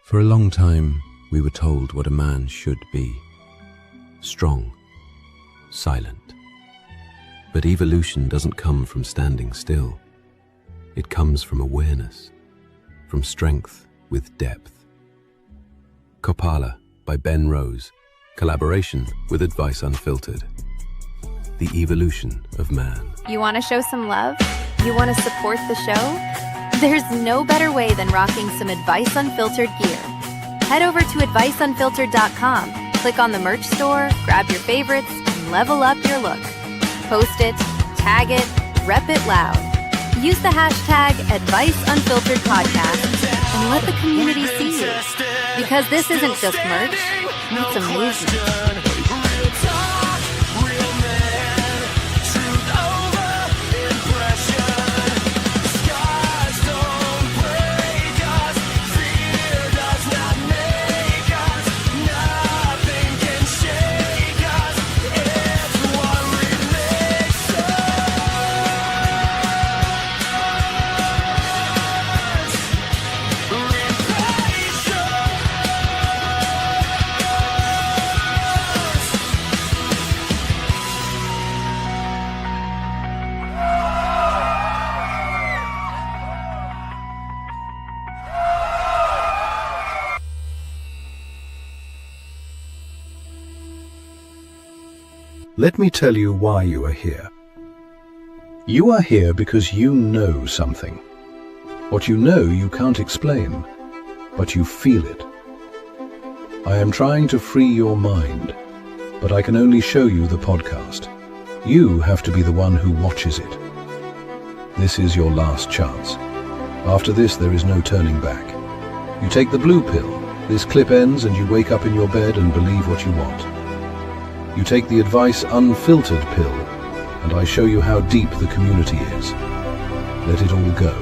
For a long time, we were told what a man should be. Strong, silent. But evolution doesn't come from standing still. It comes from awareness, from strength with depth. Kopala by Ben Rose, collaboration with Advice Unfiltered. The evolution of man. You want to show some love? You want to support the show? There's no better way than rocking some Advice Unfiltered gear. Head over to adviceunfiltered.com, click on the merch store, grab your favorites, and level up your look. Post it, tag it, rep it loud. Use the hashtag AdviceUnfilteredPodcast and let the community see you. Because this isn't just merch, it's a movement. Let me tell you why you are here. You are here because you know something. What you know you can't explain, but you feel it. I am trying to free your mind, but I can only show you the podcast. You have to be the one who watches it. This is your last chance. After this, there is no turning back. You take the blue pill, this clip ends and you wake up in your bed and believe what you want. You take the Advice Unfiltered pill, and I show you how deep the community is. Let it all go.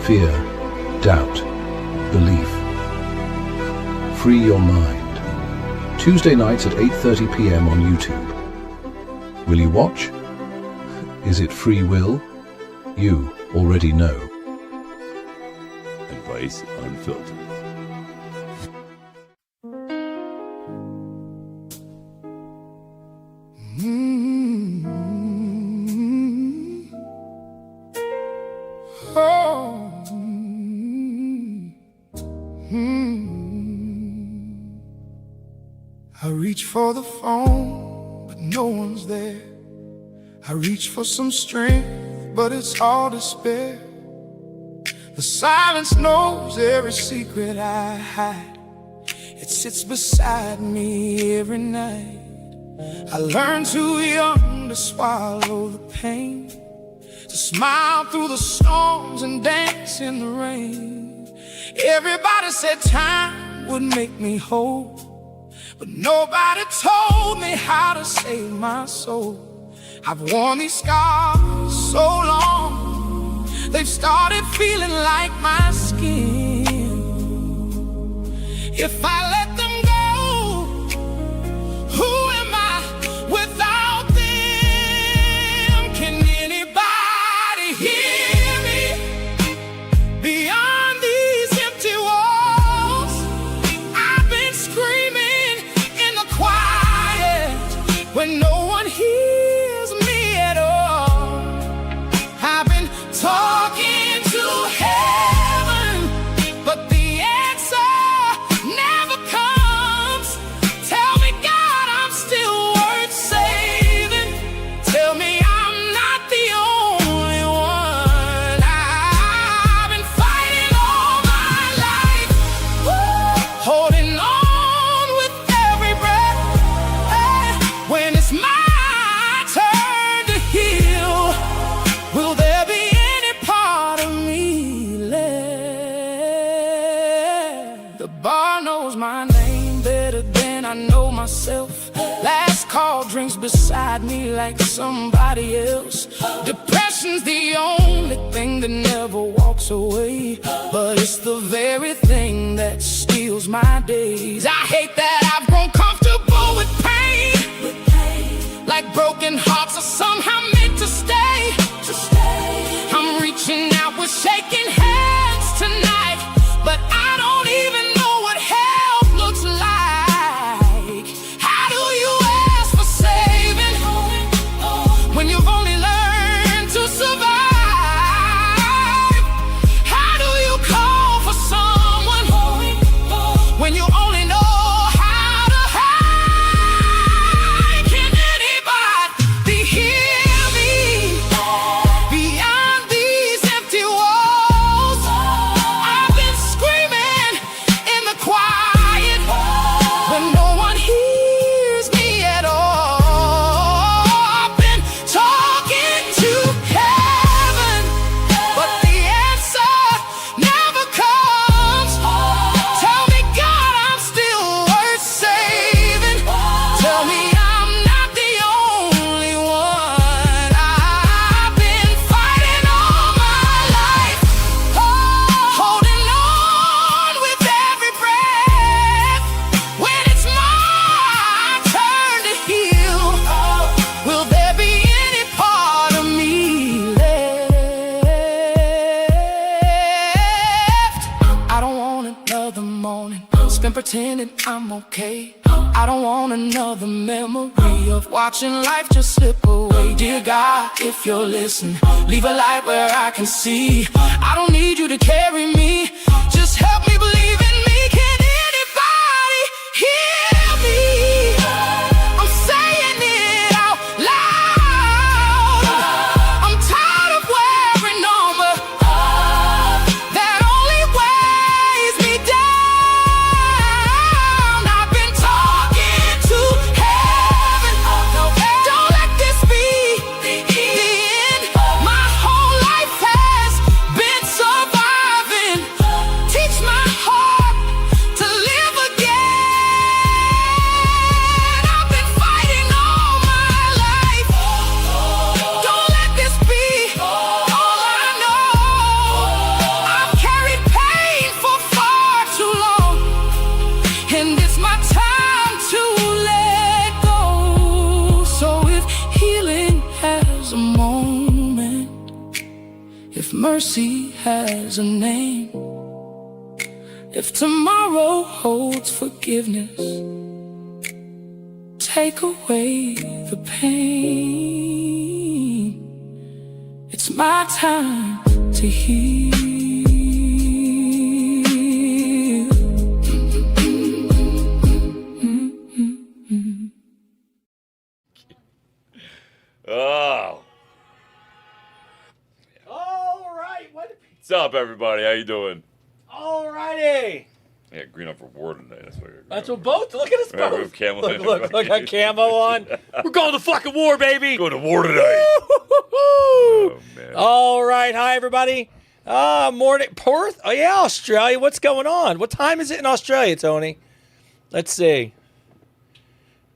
Fear, doubt, belief. Free your mind. Tuesday nights at 8:30 p.m. on YouTube. Will you watch? Is it free will? You already know. Advice Unfiltered. I reach for the phone, but no one's there. I reach for some strength, but it's all despair. The silence knows every secret I hide. It sits beside me every night. I learned too young to swallow the pain, to smile through the storms and dance in the rain. Everybody said time would make me whole, but nobody told me how to save my soul. I've worn these scars so long, they've started feeling like my skin. If I let them go, who am I without them? Can anybody hear me beyond these empty walls? I've been screaming in the quiet when no one hears me at all. I've been talking to heaven, but the answer never comes. Tell me, God, I'm still worth saving. Tell me I'm not the only one. I've been fighting all my life, holding on with every breath. When it's my turn to heal, will there be any part of me left? The bar knows my name better than I know myself. Last call drinks beside me like somebody else. Depression's the only thing that never walks away, but it's the very thing that steals my days. I hate that I've grown comfortable with pain, like broken hearts are somehow meant to stay. I'm reaching out with shaking hands tonight, but I don't even been pretending I'm okay. I don't want another memory of watching life just slip away. Dear God, if you're listening, leave a light where I can see. I don't need you to carry me, just help me believe in me. Can anybody hear me? I'm saying it out loud. I'm tired of wearing armor that only weighs me down. I've been talking to heaven. Don't let this be the end. My whole life has been surviving. Teach my heart to live again. I've been fighting all my life. Don't let this be all I know. I've carried pain for far too long, and it's my time to let go. So if healing has a moment, if mercy has a name, if tomorrow holds forgiveness, take away the pain. It's my time to heal. Oh. All right, What's up, everybody? How you doing? all righty. Yeah, green up for war today. That's why you're green That's up what both. Look at us Yeah, we have both. camo in Look, it. got camo on. We're going to fucking war, baby. Going to war today. Woo-hoo-hoo-hoo. Oh, man. All right, hi everybody. Morning, Perth. Oh yeah, Australia. What's going on? What time is it in Australia, Tony? Let's see.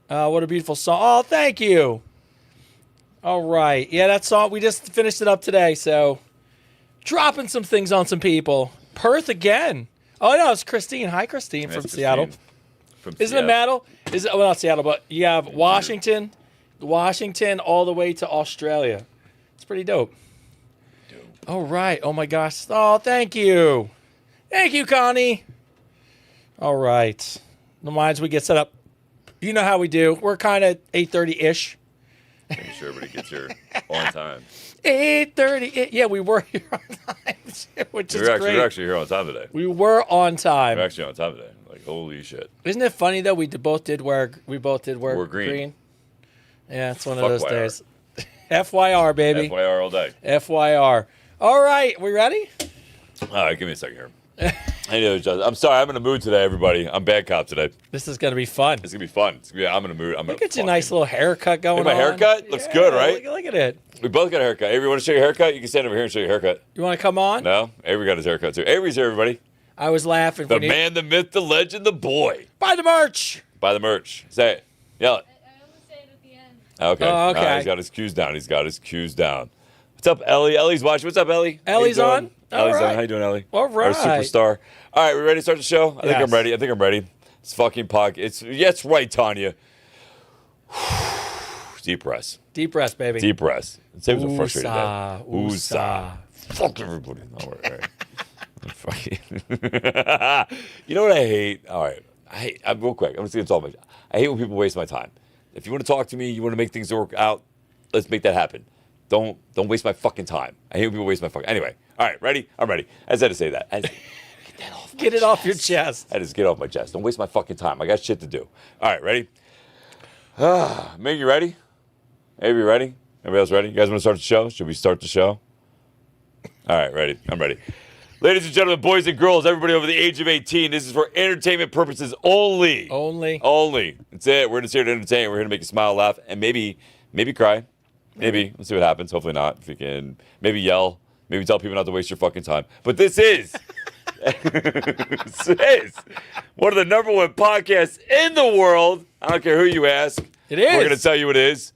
What a beautiful song. Oh, thank you. All right, yeah, that song. We just finished it up today, so dropping some things on some people. Perth again. Oh no, it's Christine. Hi, Christine That's from Christine Seattle. From Isn't it Seattle. Seattle? Is it? Well, not Seattle, but you have Washington, all the way to Australia. It's pretty dope. All right. Oh my gosh. Oh, thank you. Thank you, Connie. All right. The minds we get set up. You know how we do. We're kind of 8:30-ish. Making sure everybody gets here on time. 8:30. Yeah, we were here on time, which is great. We're actually here on time today. We were on time. We're actually on time today. Like, holy shit. Isn't it funny though? We both did wear green. Yeah, it's one of Fuck those YR. days. FYR, baby. FYR all day. FYR. All right, we ready? All right, give me a second here. I know, I'm sorry. I'm in a mood today, everybody. I'm bad cop today. This is gonna be fun. It's gonna be fun. I'm in a mood. Look at your nice little haircut going on. My haircut looks good, right? Look at it. We both got a haircut. Avery, want to show your haircut? You can stand over here and show your haircut. You want to come on? No? Avery got his haircut too. Avery's here, everybody. I was laughing. The man, the myth, the legend, the boy. Buy the merch. Buy the merch. Say it. Yell it. I only say it at the end. Okay. Oh, okay. He's got his cues down. What's up, Ellie? Ellie's watching. What's up, Ellie? How you Ellie's doing? on? All Ellie's right. on. How you doing, Ellie? All right. Our superstar. All right, we ready to start the show? I think Yes. I'm ready. It's fucking podcast. It's right, Tanya. Deep breaths. Deep breaths, baby. Deep breaths. Say it was a frustrated Woosah, day. Woosah. Fuck everybody. All right. Fucking. You know what I hate? All right. I'm real quick. I'm just going to talk about it. I hate when people waste my time. If you want to talk to me, you want to make things work out, let's make that happen. Don't waste my fucking time. I hate when people waste my fucking. Anyway. All right. Ready? I'm ready. I just had to say that. Get it off your chest. I just get off my chest. Don't waste my fucking time. I got shit to do. All right. Ready? Meg, you ready? Avery, ready? Everybody else ready? You guys want to start the show? Should we start the show? All right, ready. I'm ready. Ladies and gentlemen, boys and girls, everybody over the age of 18, this is for entertainment purposes only. Only. That's it. We're just here to entertain. We're here to make you smile, laugh, and maybe cry. Maybe. Let's see what happens. Hopefully not. If you can, maybe yell. Maybe tell people not to waste your fucking time. But this is... this is one of the #1 podcasts in the world. I don't care who you ask. It is. We're going to tell you it is.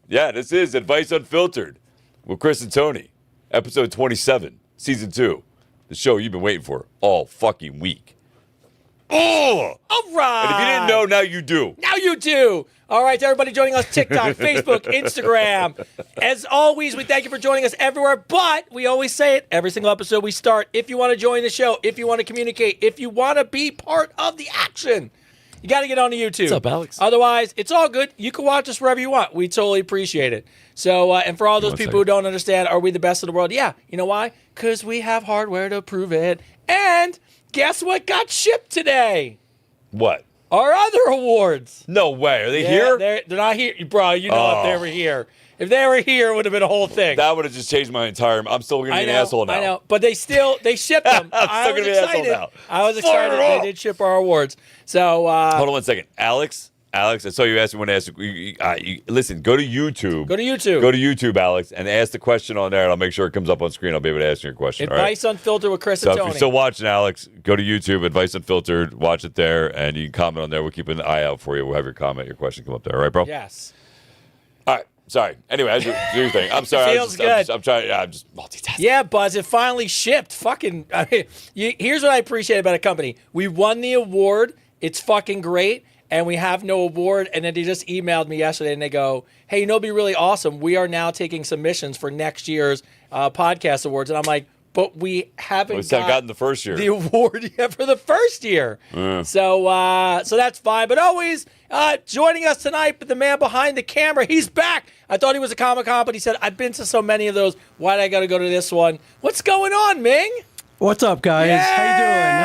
This is Advice Unfiltered with Chris and Tony, episode 27, season 2, the show you've been waiting for all fucking week. Oh! All right. And if you didn't know, now you do. Now you do. All right, to everybody joining us, TikTok, Facebook, Instagram. As always, we thank you for joining us everywhere, but we always say it every single episode we start. If you want to join the show, if you want to communicate, if you want to be part of the action, you got to get on to YouTube. What's up, Alex? Otherwise, it's all good. You can watch us wherever you want. We totally appreciate it. So, and for all those people who don't understand, are we the best in the world? Yeah. You know why? Because we have hardware to prove it. And guess what got shipped today? What? Our other awards. No way. Are they here? They're not here. Bro, you know if they were here. If they were here, it would have been a whole thing. That would have just changed my entire... I'm still going to be an asshole now. I know. But they shipped them. I'm still going to be an asshole now. I was excited they did ship our awards. So, hold on 1 second. Alex, I saw you ask me when to ask. Listen, go to YouTube. Go to YouTube. Go to YouTube, Alex, and ask the question on there, and I'll make sure it comes up on screen. I'll be able to answer your question. Advice Unfiltered with Chris and So Tony. if you're still watching, Alex, go to YouTube, Advice Unfiltered, watch it there, and you can comment on there. We'll keep an eye out for you. We'll have your comment, your question come up there. All right, bro? Yes. All right. Sorry. Anyway, as you do your thing. I'm sorry. Feels good. I'm trying. I'm just multitasking. Yeah, Buzz, it finally shipped. Fucking, here's what I appreciate about a company. We won the award. It's fucking great. And we have no award. And then they just emailed me yesterday and they go, hey, you know, it'd be really awesome. We are now taking submissions for next year's podcast awards. And I'm like, but we haven't gotten the first year. The award yet for the first year. So that's fine. But always joining us tonight, the man behind the camera, he's back. I thought he was a Comic-Con, but he said, I've been to so many of those. Why'd I got to go to this one? What's going on, Ming? What's up, guys? Yeah!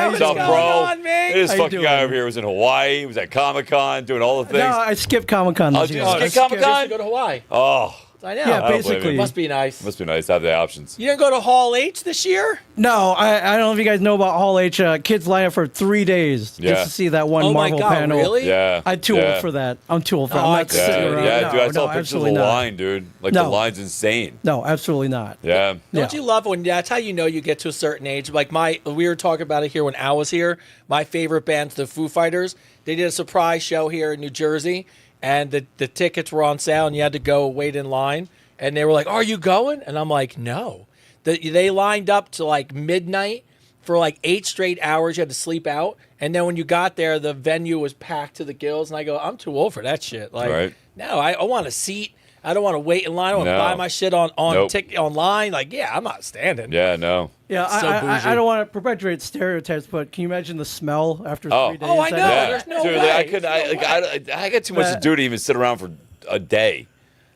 How you doing? What's up, What's bro? going on, Ming? This How you fucking guy doing? over here was in Hawaii. He was at Comic-Con doing all the things. No, I skipped Comic-Con this did year. you skip Comic-Con? To go to Hawaii. Oh, I know. Yeah, don't blame basically. you. Must be nice. Must be nice to have the options. You didn't go to Hall H this year? No, I don't know if you guys know about Hall H. Kids line up for 3 days Yeah. just to see that one Oh Marvel my God, panel. really? Yeah. I'm too old for that. I'm too old for that. I'm I not couldn't sitting do it. around. Yeah, no, dude, I saw no, pictures of absolutely the not. line, dude. Like, No. the line's insane. No, absolutely not. Yeah. Don't you love when that's how you know you get to a certain age? Like we were talking about it here when Al was here. My favorite band's the Foo Fighters. They did a surprise show here in New Jersey, and the tickets were on sale, and you had to go wait in line. And they were like, "Are you going?" And I'm like, "No." They lined up to like midnight for like 8 straight hours. You had to sleep out, and then when you got there, the venue was packed to the gills. And I go, "I'm too old for that shit." Like, Right. no, I want a seat. I don't want to wait in line. I want to No. buy my shit on Nope. online. Like, yeah, I'm not standing. Yeah, no. Yeah, So I bougie. don't want to perpetuate stereotypes, but can you imagine the smell after 3 days? Oh, I know. Yeah. There's no dude, way. I could. I got too much to do to even sit around for a day,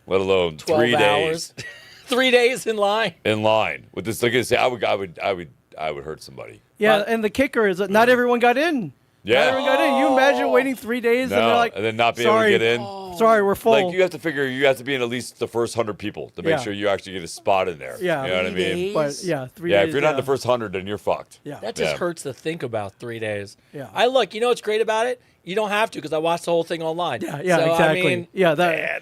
let alone 12 3 hours. days 3 days in line. in line with this. Like I say, I would hurt somebody. Yeah, and the kicker is that not everyone got in. Not Yeah. everyone got in. You imagine waiting 3 days and they're No, like, and then not being able to sorry, get in. Sorry, we're full. Like, you have to figure you have to be in at least the first 100 people to make Yeah. sure you actually get a spot in there. Yeah. You know what I 3 mean? days? But yeah, 3 Yeah, days. if you're not in the first 100, then you're fucked. Yeah. That just Yeah. hurts to think about 3 days. Yeah. You know what's great about it? You don't have to because I watched the whole thing online. Yeah, So, exactly. I mean, yeah,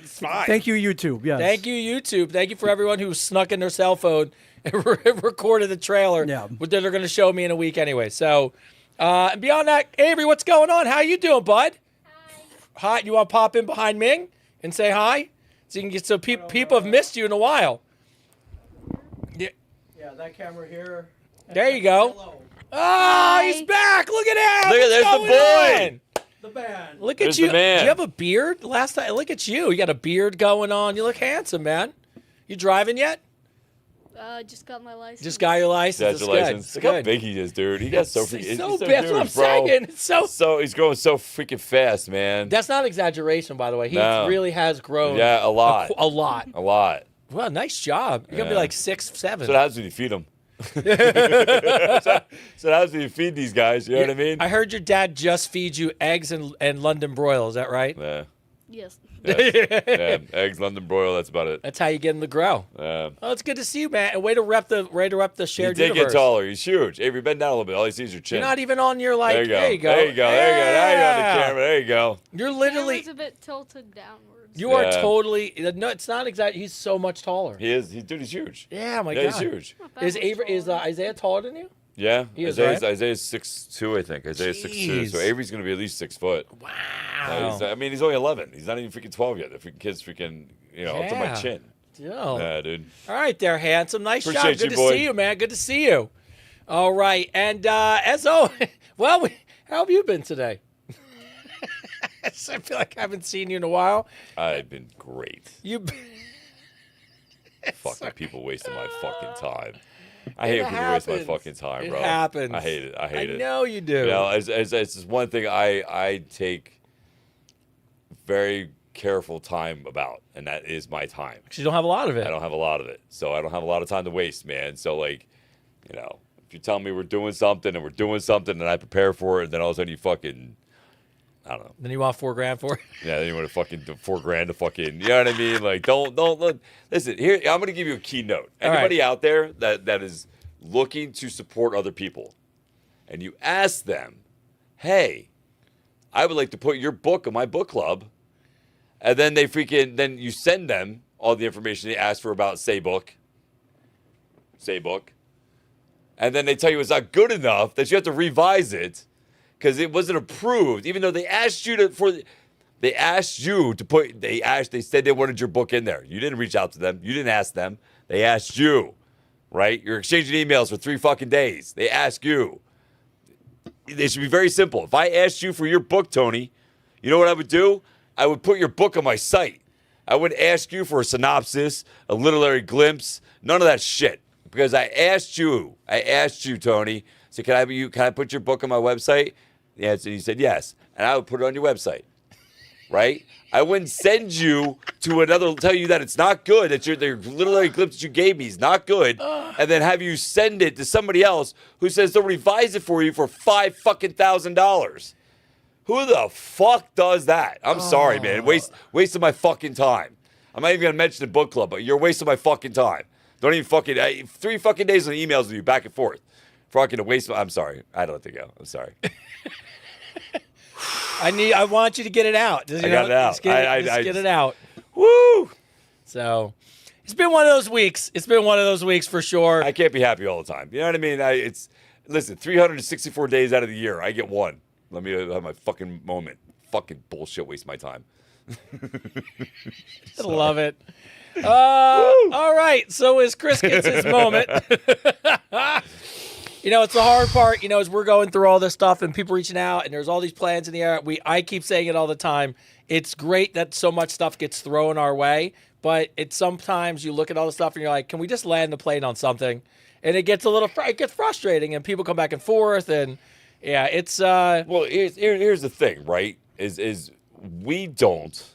it's fine. Thank you, YouTube. Yes. Thank you, YouTube. Thank you for everyone who snuck in their cell phone and recorded the trailer Yeah. that they're going to show me in a week anyway. So, and beyond that, Avery, what's going on? How you doing, bud? Hi. You want to pop in behind Ming and say hi? So you can get people have missed you in a while. Yeah. Yeah, that camera here. There you go. Oh, he's back. Look at him. Look at- there's the What's boy. going on? The band. Look at There's you. the man. Do you have a beard? Last time, look at you. You got a beard going on. You look handsome, man. You driving yet? Just got my license. Just got your license. That's It's your good. license. It's Look how good. big he is, dude. He got so He's freaking. so he's big. That's what I'm huge, bro. saying. It's So he's growing so freaking fast, man. That's not exaggeration, by the way. He No. really has grown. Yeah, a lot. A lot. A lot. Well, nice job. You're gonna be Yeah. like 6, 7. So what happens when you feed them? So what happens when you feed these guys? You know what I mean? I heard your dad just feed you eggs and London broil. Is that right? Yeah. Yes. Yeah. Eggs, London broil. That's about it. That's how you get him to grow. Yeah. Oh, it's good to see you, man. And way to rep the He shared did universe. get taller. He's huge. Avery, bend down a little bit. All he sees is your chin. You're not even on your like. There you go. There you go. There you go. There you go. Now you're on the Yeah. camera. There you go. You're literally. Camera's a bit tilted downwards. You are Yeah. totally. No, it's not exactly. He's so much taller. He is. Dude, he's huge. Yeah, my Yeah, God. he's huge. Not that Is much Avery is taller. Isaiah taller than you? Yeah. He is, Isaiah's 6'2", I think. Isaiah's 6'2". So Jeez. Avery's going to be at least 6 foot. Wow. I mean, he's only 11. He's not even freaking 12 yet. The freaking kid's freaking, up to my Yeah. chin. Yo. Yeah, dude. All right, there, handsome. Nice job. Appreciate Good you, to boy. see you, man. Good to see you. All right, and as always, well, How have you been today? I feel like I haven't seen you in a while. I've been great. You. Fucking people wasting my fucking time. I hate when people waste my fucking time, bro. It happens. I hate it. I hate it. I know you do. You know, it's just one thing I take very careful time about, and that is my time. Because you don't have a lot of it. I don't have a lot of it, so I don't have a lot of time to waste, man. So like, you know, if you tell me we're doing something and and I prepare for it, and then all of a sudden you fucking, I don't know. Then you want $4,000 for it? Yeah, then you want to fucking do $4,000 to fucking, you know what I mean? Like, don't look. Listen, here, I'm going to give you a keynote. Anybody out there that is looking to support other people, and you ask them, hey, I would like to put your book in my book club, and then then you send them all the information they asked for about say book, and then they tell you it's not good enough, that you have to revise it, because it wasn't approved, even though they asked you they said they wanted your book in there. You didn't reach out to them. You didn't ask them. They asked you, right? You're exchanging emails for 3 fucking days. They ask you. It should be very simple. If I asked you for your book, Tony, you know what I would do? I would put your book on my site. I wouldn't ask you for a synopsis, a literary glimpse, none of that shit. Because I asked you, Tony, so can I put your book on my website? Yeah, so you said yes. And I would put it on your website. Right? I wouldn't send you to tell you that it's not good, that the literary glimpse that you gave me is not good, and then have you send it to somebody else who says they'll revise it for you for $5,000. Who the fuck does that? I'm sorry, man. Wasting my fucking time. I'm not even going to mention the book club, but you're wasting my fucking time. Don't even 3 fucking days on emails with you back and forth. Fucking I'm sorry. I don't have to go. I'm sorry. I want you to get it out. I got it out. Just get it out. Woo! So it's been one of those weeks. It's been one of those weeks for sure. I can't be happy all the time. You know what I mean? Listen, 364 days out of the year, I get one. Let me have my fucking moment. Fucking bullshit, waste my time. I love it. All right. So as Chris gets his moment, you know, it's the hard part, you know, as we're going through all this stuff and people reaching out and there's all these plans in the air. I keep saying it all the time. It's great that so much stuff gets thrown our way, but it's sometimes you look at all the stuff and you're like, can we just land the plane on something? And it gets it gets frustrating and people come back and forth and yeah, it's well, here's the thing, right? Is we don't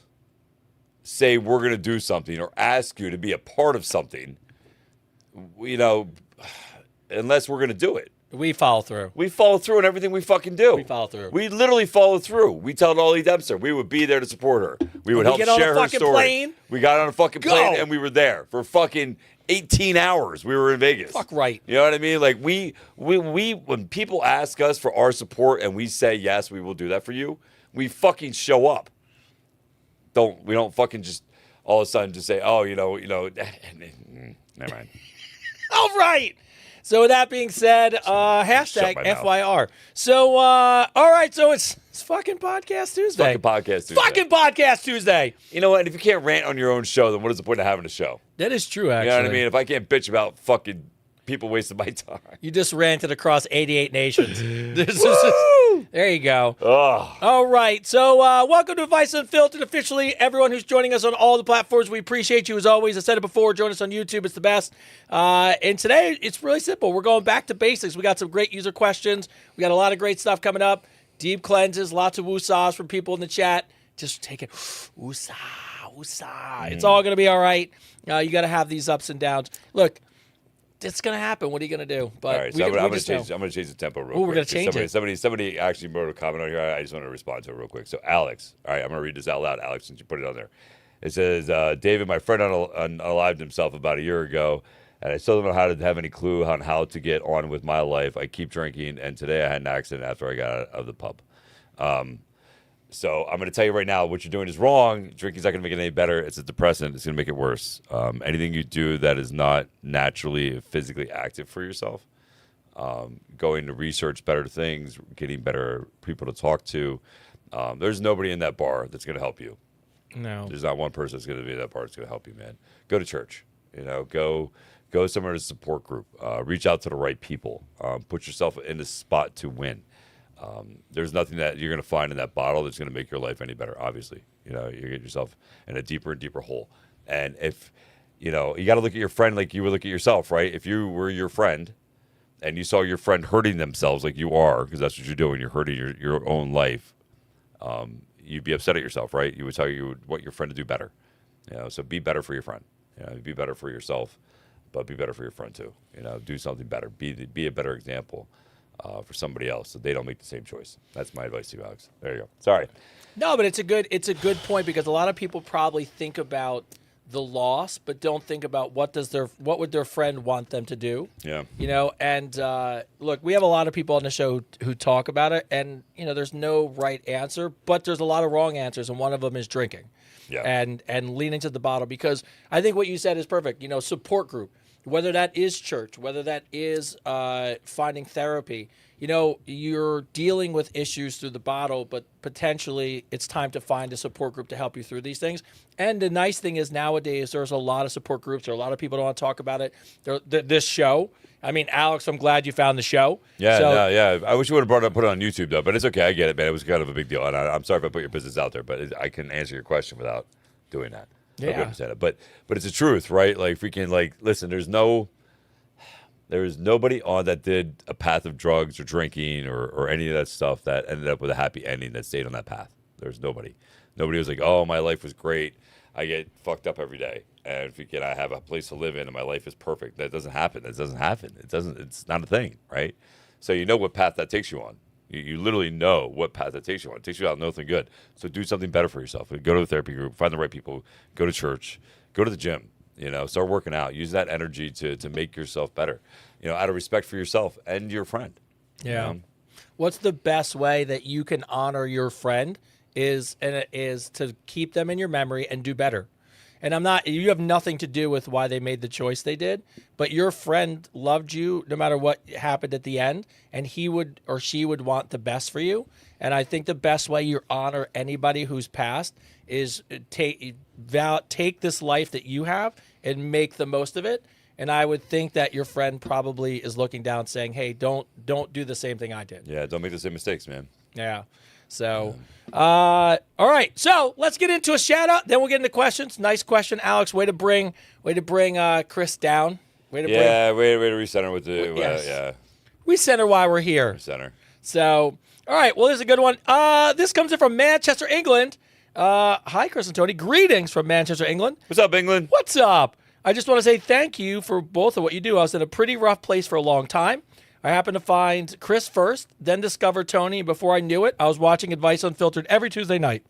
say we're going to do something or ask you to be a part of something, you know, unless we're going to do it. We follow through. We follow through on everything we fucking do. We follow through. We literally follow through. We tell Dolly Dempster we would be there to support her. We would help share her story. Plane? We got on a fucking plane and we were there for fucking 18 hours. We were in Vegas. Fuck right. You know what I mean? Like we when people ask us for our support and we say yes, we will do that for you. We fucking show up. We don't fucking just all of a sudden just say, oh, you know, never mind. All right. So with that being said, hashtag FYR. So, all right. So it's fucking Podcast Tuesday. Fucking Podcast Tuesday. You know what? And if you can't rant on your own show, then what is the point of having a show? That is true, actually. You know what I mean? If I can't bitch about fucking people wasting my time. You just ranted across 88 nations. There you go. Ugh. All right. So welcome to Advice Unfiltered. Officially, everyone who's joining us on all the platforms, we appreciate you as always. I said it before. Join us on YouTube. It's the best. And today, it's really simple. We're going back to basics. We got some great user questions. We got a lot of great stuff coming up. Deep cleanses, lots of woosahs from people in the chat. Just take it. Woosah, woosah. It's all going to be all right. You got to have these ups and downs. Look. It's gonna happen. What are you gonna do? But all right, so I'm gonna change the tempo real quick. We're gonna change it. Somebody actually wrote a comment on here. I just want to respond to it real quick. So Alex, all right, I'm gonna read this out loud, Alex, since you put it on there. It says, David, my friend unalived himself about a year ago, and I still don't know how to have any clue on how to get on with my life. I keep drinking, and today I had an accident after I got out of the pub. So I'm going to tell you right now, what you're doing is wrong. Drinking's not going to make it any better. It's a depressant. It's going to make it worse. Anything you do that is not naturally physically active for yourself, going to research better things, getting better people to talk to. There's nobody in that bar that's going to help you. No. There's not one person that's going to be in that bar that's going to help you, man. Go to church. You know, go somewhere to support group. Reach out to the right people. Put yourself in the spot to win. There's nothing that you're going to find in that bottle that's going to make your life any better. Obviously, you get yourself in a deeper and deeper hole. And if you got to look at your friend like you would look at yourself, right? If you were your friend and you saw your friend hurting themselves like you are, because that's what you're doing, you're hurting your own life, you'd be upset at yourself, right? You would tell you want your friend to do better. So be better for your friend. Be better for yourself, but be better for your friend too. Do something better. Be a better example for somebody else so they don't make the same choice. That's my advice to you, Alex. There you go. Sorry. No, but it's a good point, because a lot of people probably think about the loss, but don't think about what would their friend want them to do. Yeah. And look, we have a lot of people on the show who talk about it, and there's no right answer, but there's a lot of wrong answers, and one of them is drinking. Yeah. And leaning to the bottle, because I think what you said is perfect. Support group, whether that is church, whether that is finding therapy. You're dealing with issues through the bottle, but potentially it's time to find a support group to help you through these things. And the nice thing is nowadays there's a lot of support groups. There are a lot of people who don't want to talk about it. This show. I mean, Alex, I'm glad you found the show. Yeah, yeah. I wish you would have put it on YouTube, though, but it's okay. I get it, man. It was kind of a big deal. And I'm sorry if I put your business out there, but I can answer your question without doing that. Yeah. I understand it. But it's the truth, right? Like, freaking, listen, there is nobody on that did a path of drugs or drinking or any of that stuff that ended up with a happy ending that stayed on that path. There's nobody. Nobody was like, oh, my life was great. I get fucked up every day. And I have a place to live in and my life is perfect. That doesn't happen. It's not a thing, right? So you know what path that takes you on. You literally know what path that takes you on. It takes you out nothing good. So do something better for yourself. Go to a therapy group, find the right people, go to church, go to the gym, start working out. Use that energy to make yourself better, out of respect for yourself and your friend. Yeah. What's the best way that you can honor your friend is to keep them in your memory and do better. And you have nothing to do with why they made the choice they did, but your friend loved you no matter what happened at the end, and he would or she would want the best for you. And I think the best way you honor anybody who's passed is take this life that you have and make the most of it. And I would think that your friend probably is looking down saying, hey, don't do the same thing I did. Yeah, don't make the same mistakes, man. Yeah. So, all right. So let's get into a shout out. Then we'll get into questions. Nice question, Alex. Way to bring Chris down. Way to recenter with the yeah. We center while we're here. Recenter. So, all right. Well, this is a good one. This comes in from Manchester, England. Hi, Chris and Tony. Greetings from Manchester, England. What's up, England? What's up? I just want to say thank you for both of what you do. I was in a pretty rough place for a long time. I happened to find Chris first, then discover Tony. And before I knew it, I was watching Advice Unfiltered every Tuesday night.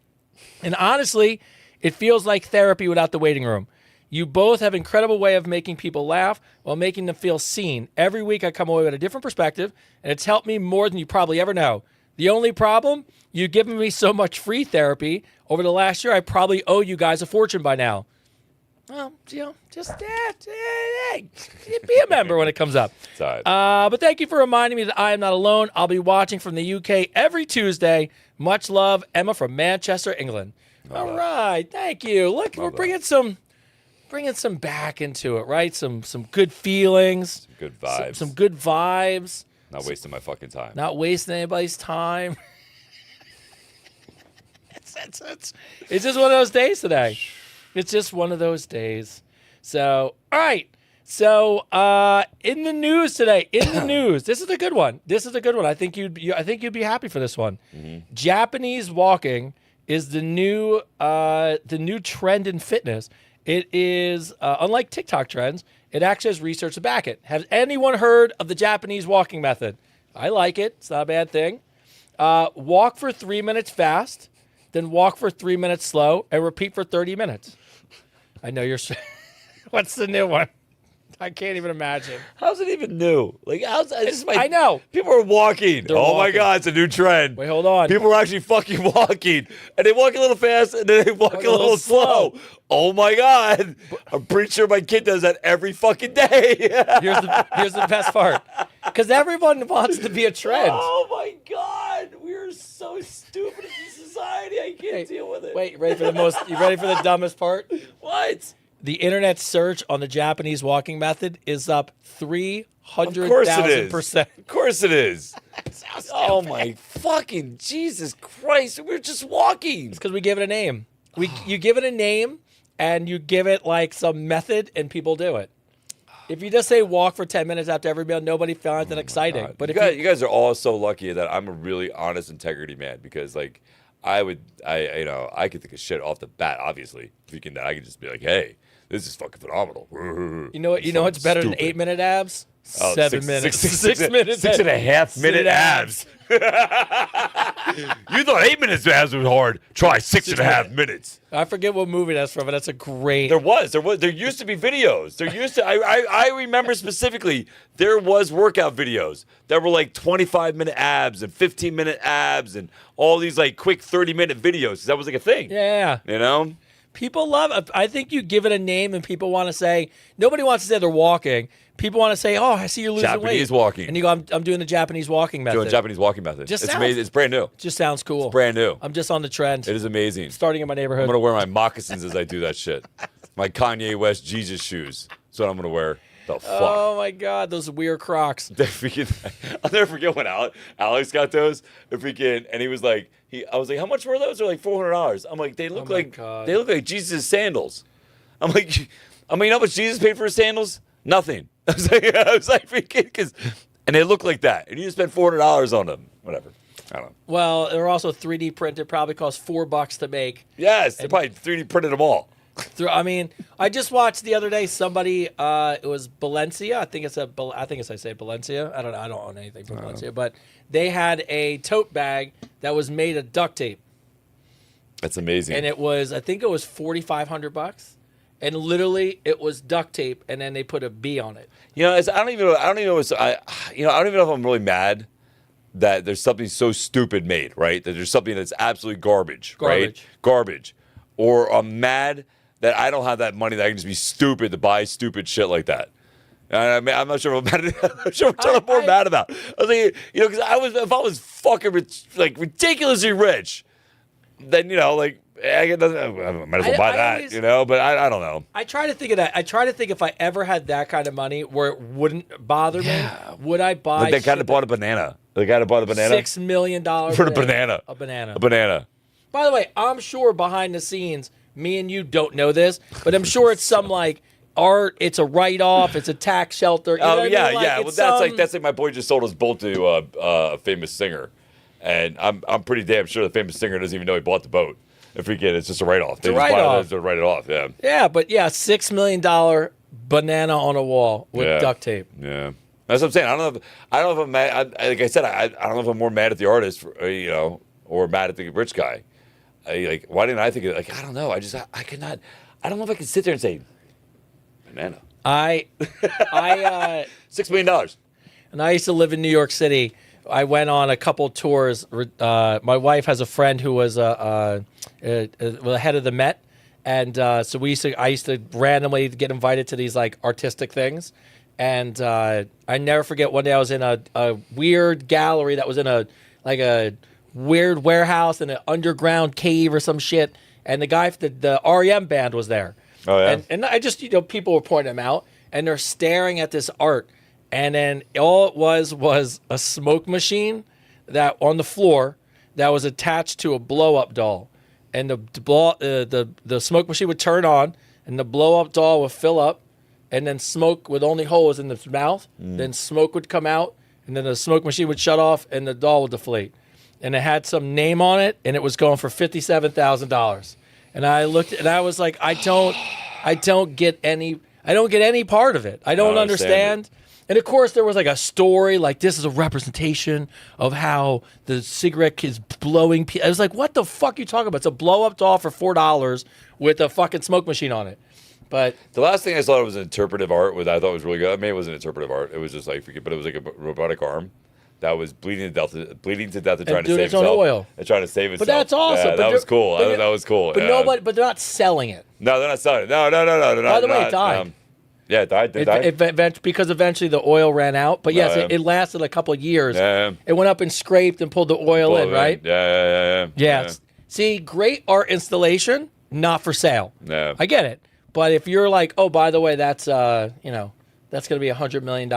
And honestly, it feels like therapy without the waiting room. You both have an incredible way of making people laugh while making them feel seen. Every week I come away with a different perspective, and it's helped me more than you probably ever know. The only problem, you've given me so much free therapy over the last year, I probably owe you guys a fortune by now. Well, just be a member when it comes up. But thank you for reminding me that I am not alone. I'll be watching from the UK every Tuesday. Much love, Emma from Manchester, England. All right, thank you. Look, we're bringing some back into it, right? Some good feelings, some good vibes, some good vibes. Not wasting my fucking time. Not wasting anybody's time. It's just one of those days today. It's just one of those days. So, all right. So, in the news today, this is a good one. I think you'd be happy for this one. Mm-hmm. Japanese walking is the new trend in fitness. It is unlike TikTok trends. It actually has research to back it. Has anyone heard of the Japanese walking method? I like it. It's not a bad thing. Walk for 3 minutes fast, then walk for 3 minutes slow, and repeat for 30 minutes. I know you're. What's the new one? I can't even imagine. How's it even new? Like, I know. People are walking. They're walking. My God, it's a new trend. Wait, hold on. People are actually fucking walking. And they walk a little fast, and then they walk a little slow. Oh, my God. I'm pretty sure my kid does that every fucking day. Here's the best part. Because everyone wants to be a trend. Oh, my God. We're so stupid as a society. I can't deal with it. Wait, you ready for the dumbest part? What? The internet search on the Japanese walking method is up 300,000%. Of course it is. Oh my fucking Jesus Christ! We're just walking. It's because we give it a name. You give it a name, and you give it like some method, and people do it. If you just say walk for 10 minutes after every meal, nobody finds it exciting. God. But you guys are all so lucky that I'm a really honest integrity man because like I could think of shit off the bat. Obviously, thinking that I could just be like, hey, this is fucking phenomenal. You know what? You know what's better than 8-minute abs? Oh, 7 minutes. 6 minutes. 6.5 minute abs. You thought 8 minutes abs was hard. Try 6.5 minutes. I forget what movie that's from, but that's a great. There used to be videos. I remember specifically there was workout videos that were like 25-minute abs and 15-minute abs and all these like quick 30-minute videos. That was like a thing. Yeah. You know? People love it. I think you give it a name and people want to say, nobody wants to say they're walking. People want to say, oh, I see you're losing weight. Japanese walking. And you go, I'm doing the Japanese walking method. Doing Japanese walking method. Just it's sounds- amazing. It's brand new. Just sounds cool. It's brand new. I'm just on the trend. It is amazing. Starting in my neighborhood. I'm going to wear my moccasins as I do that shit. My Kanye West Jesus shoes. That's what I'm going to wear. The fuck? Oh my God, those weird Crocs. I'll never forget when Alex got those. And he was like, I was like, how much were those? They're like $400. I'm like, they look like Jesus' sandals. I'm like, you know how much Jesus paid for his sandals? Nothing. I was like, freaking, and they look like that, and you just spent $400 on them. Whatever. I don't know. Well, they're also 3D printed. Probably cost $4 to make. Yes, they probably 3D printed them all. I mean, I just watched the other day somebody. It was Balencia. I think I say Balencia. I don't know. I don't own anything from Balencia, but they had a tote bag that was made of duct tape, That's amazing. and I think it was $4,500, and literally it was duct tape, and then they put a B on it. You know, I don't even know if I'm really mad that there's something so stupid made, right? That there's something that's absolutely garbage, right? Garbage. Or I'm mad that I don't have that money that I can just be stupid to buy stupid shit like that. I mean, I'm not sure what I'm more mad about. I was like, because if I was fucking ridiculously rich, then I might as well buy that, But I don't know. I try to think of that. I try to think if I ever had that kind of money where it wouldn't bother me, would I buy? Like that guy that bought a banana. The guy that bought a banana. $6 million for a banana. A banana. A banana. By the way, I'm sure behind the scenes, me and you don't know this, but I'm sure it's some like art. It's a write-off. It's a tax shelter. You know what I mean? Yeah. Well, that's like my boy just sold his boat to a famous singer, and I'm pretty damn sure the famous singer doesn't even know he bought the boat. If we get it's just a write-off. They just buy it to write it off. Yeah. Yeah, but $6 million banana on a wall with duct tape. Yeah. That's what I'm saying. I don't know if I'm mad. Like I said, I don't know if I'm more mad at the artist, or mad at the rich guy. Why didn't I think of it? I don't know. I could not. I don't know if I could sit there and say, banana. $6 million. And I used to live in New York City. I went on a couple tours. My wife has a friend who was the head of the Met, and so I used to randomly get invited to these like artistic things. And I never forget one day I was in a weird gallery that was in a weird warehouse in an underground cave or some shit. And the guy, the REM band was there. Oh, yeah. And I just, people were pointing them out and they're staring at this art. And then all it was a smoke machine that on the floor that was attached to a blow up doll. And the smoke machine would turn on and the blow up doll would fill up. And then smoke with only holes in its mouth. Then smoke would come out, and then the smoke machine would shut off, and the doll would deflate. And it had some name on it, and it was going for $57,000. And I looked, and I was like, I don't get any part of it. I don't understand. And of course, there was like a story, like this is a representation of how the cigarette is blowing. I was like, what the fuck are you talking about? It's a blow up doll for $4 with a fucking smoke machine on it. But the last thing I saw was interpretive art, which I thought was really good. I mean, it wasn't interpretive art. It was just but it was like a robotic arm that was bleeding to death, and trying to save itself. Oil. And trying to save itself. But that's awesome. Yeah, that was cool. I thought that was cool. But but they're not selling it. No, they're not selling it. No. By the way, it died. Yeah, it died. Because eventually the oil ran out. But yes, it lasted a couple of years. Yeah. It went up and scraped and pulled the oil in, right? Yeah. See, great art installation, not for sale. Yeah. I get it. But if you're like, oh, by the way, that's that's going to be $100 million,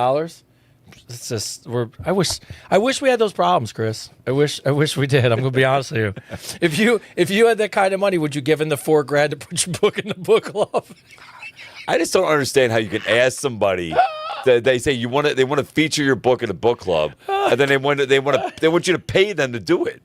it's just I wish we had those problems, Chris. I wish we did. I'm gonna be honest with you. If you had that kind of money, would you give in the $4,000 to put your book in the book club? I just don't understand how you can ask somebody that they say they want to feature your book in a book club, and then they want you to pay them to do it.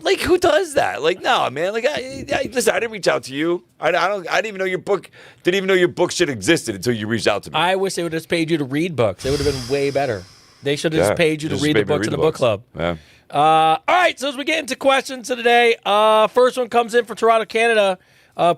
Like, who does that? Like, no, man. Like, listen, I didn't reach out to you. I didn't even know your book. Didn't even know your book shit existed until you reached out to me. I wish they would have just paid you to read books. It would have been way better. They should have just paid you to read the books in the book club. Yeah. All right, so as we get into questions today, first one comes in from Toronto, Canada.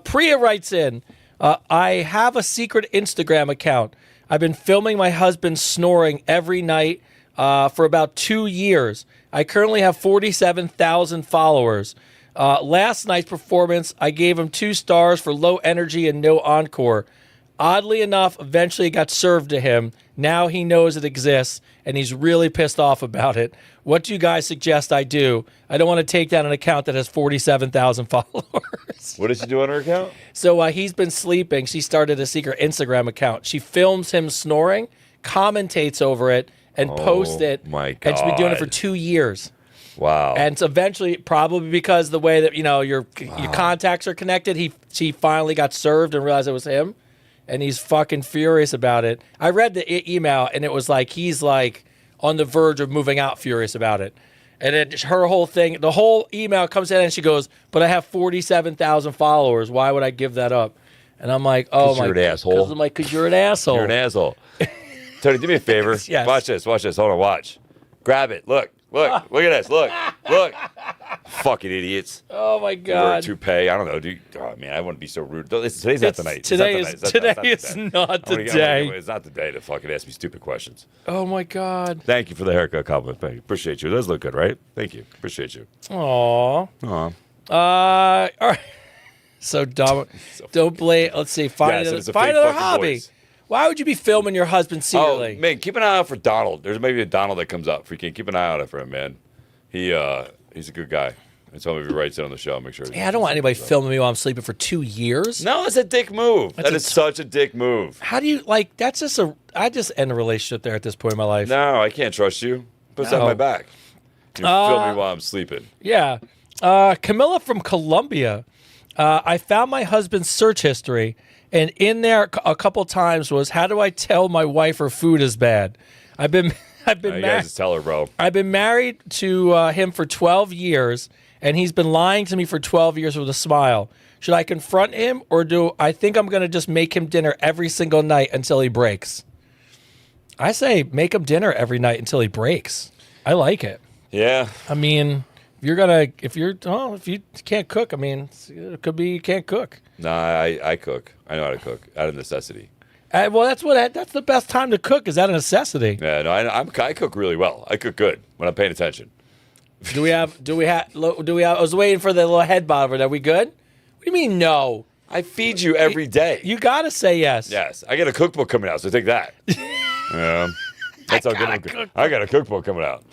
Priya writes in, I have a secret Instagram account. I've been filming my husband snoring every night for about 2 years. I currently have 47,000 followers. Last night's performance, I gave him 2 stars for low energy and no encore. Oddly enough, eventually it got served to him. Now he knows it exists, and he's really pissed off about it. What do you guys suggest I do? I don't want to take down an account that has 47,000 followers. What does she do on her account? So he's been sleeping. She started a secret Instagram account. She films him snoring, commentates over it, and post it. My God. And she's been doing it for 2 years. Wow. And so eventually, probably because the way that your contacts are connected, she finally got served and realized it was him, and he's fucking furious about it. I read the email, and it was like he's like on the verge of moving out, furious about it. And then her whole thing, the whole email comes in, and she goes, "But I have 47,000 followers. Why would I give that up?" And I'm like, "Oh my, you're an asshole." Because I'm like, "Because you're an asshole." You're an asshole. Tony, do me a favor. Yes. Watch this. Hold on, watch. Grab it. Look at this. Look. Fucking idiots. Oh my Wear a God. toupee. I don't know, dude. Oh man, I wouldn't be so rude. Today's not the night. Today is not the day. It's not the day to fucking ask me stupid questions. Oh my God. Thank you for the haircut compliment. Thank you. Appreciate you. Those look good, right? Thank you. Appreciate you. Aw. Aw. All right. So dumb. Don't blame. Let's see. Find Yes, it's a find fake another fucking hobby. voice. Why would you be filming your husband secretly? Oh man, keep an eye out for Donald. There's maybe a Donald that comes up. Freaking keep an eye out for him, man. He's a good guy. And so if he writes it on the show, make sure. Yeah, I don't want anybody filming me while I'm sleeping for 2 years. No, it's a dick move. That's That is such a dick move. How do you like? That's just I just end a relationship there at this point in my life. No, I can't trust you. Put that on my back. You film me while I'm sleeping. Yeah. Camilla from Colombia. I found my husband's search history, and in there a couple times was, how do I tell my wife her food is bad? I've been You guys just tell her, bro. I've been married to him for 12 years, and he's been lying to me for 12 years with a smile. Should I confront him, or do I think I'm going to just make him dinner every single night until he breaks? I say make him dinner every night until he breaks. I like it. Yeah. I mean, if you can't cook, I mean, it could be you can't cook. No, I cook. I know how to cook out of necessity. Well, that's the best time to cook. Is that a necessity? Yeah, no, I cook really well. I cook good when I'm paying attention. Do we have? I was waiting for the little head bob over there. Are we good? What do you mean no? I feed you every day. You gotta say yes. Yes, I got a cookbook coming out, so take that. That's how good I got a cookbook coming out.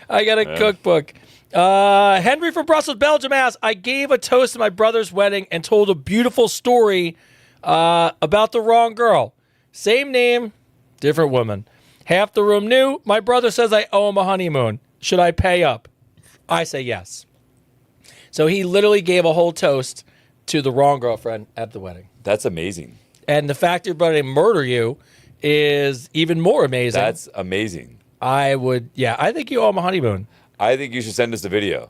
I got a cookbook. Henry from Brussels, Belgium asks, I gave a toast at my brother's wedding and told a beautiful story about the wrong girl. Same name, different woman. Half the room knew. My brother says I owe him a honeymoon. Should I pay up? I say yes. So he literally gave a whole toast to the wrong girlfriend at the wedding. That's amazing. And the fact your brother didn't murder you is even more amazing. That's amazing. I think you owe him a honeymoon. I think you should send us the video.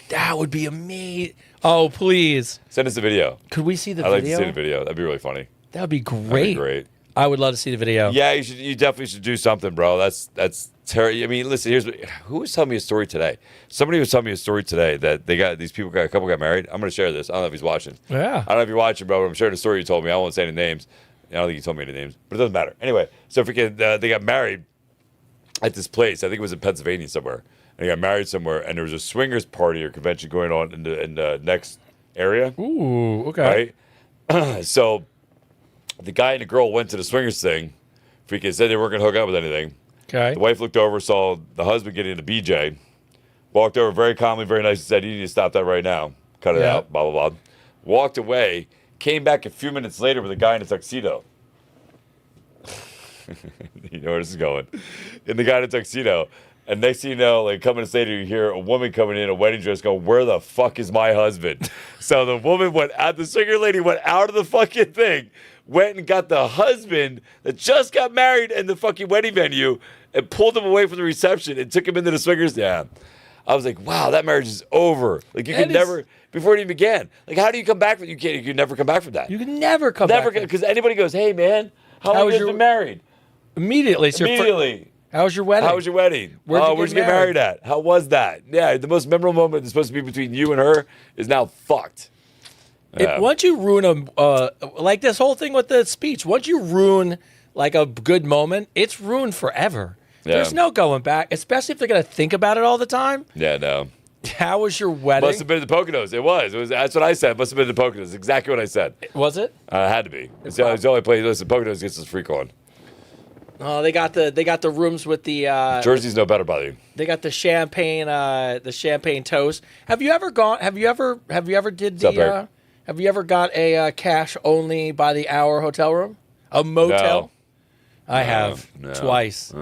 That would be amazing. Oh, please. Send us the video. Could we see the I'd video? like to see the video. That'd be really funny. That would be great. That'd be great. I would love to see the video. Yeah, you definitely should do something, bro. That's terrible. I mean, listen, who was telling me a story today? Somebody was telling me a story today that a couple got married. I'm going to share this. I don't know if he's watching. Yeah. I don't know if you're watching, bro, but I'm sharing a story you told me. I won't say any names. I don't think you told me any names, but it doesn't matter. Anyway, so they got married at this place. I think it was in Pennsylvania somewhere. And they got married somewhere, and there was a swingers party or convention going on in the next area. Ooh, okay. Right? So the guy and the girl went to the swingers thing. Freaking said they weren't going to hook up with anything. Okay. The wife looked over, saw the husband getting into BJ, walked over very calmly, very nice, and said, you need to stop that right now. Cut it out, blah, blah, blah. Walked away, came back a few minutes later with a guy in a tuxedo. You know where this is going. And the guy in a tuxedo. And next thing you know, like coming to say to you, hear a woman coming in a wedding dress go, where the fuck is my husband? So the woman went out, the swinger lady went out of the fucking thing, went and got the husband that just got married in the fucking wedding venue and pulled him away from the reception and took him into the swingers. Yeah. I was like, wow, that marriage is over. Like you could never, before it even began. Like how do you come back from, you can never come back from that. You can never come back. Never, because anybody goes, hey man, how long have you been married? Immediately. Immediately. How was your wedding? How was your wedding? Where'd you get married at? How was that? Yeah, the most memorable moment that's supposed to be between you and her is now fucked. Once you ruin like this whole thing with the speech, once you ruin like a good moment, it's ruined forever. Yeah. There's no going back, especially if they're going to think about it all the time. Yeah, no. How was your wedding? Must have been at the Poconos. It was. That's what I said. Must have been at the Poconos. Exactly what I said. Was it? It had to be. It's the only place. Listen, Poconos gets us freak on. Oh, they got the rooms with the Jersey's no better, by the way. They got the champagne toast. Have you ever got a cash only by the hour hotel room? A motel? No. I have twice.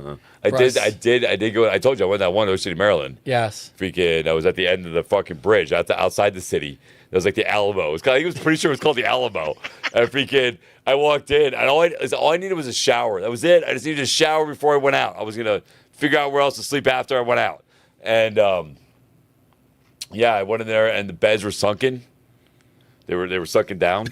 I did go. I told you I went that one to Ocean City, Maryland. Yes. Freaking, I was at the end of the fucking bridge outside the city. It was like the Alamo. I was pretty sure it was called the Alamo. And freaking, I walked in, and all I needed was a shower. That was it. I just needed a shower before I went out. I was gonna figure out where else to sleep after I went out. And I went in there, and the beds were sunken. They were sunken down,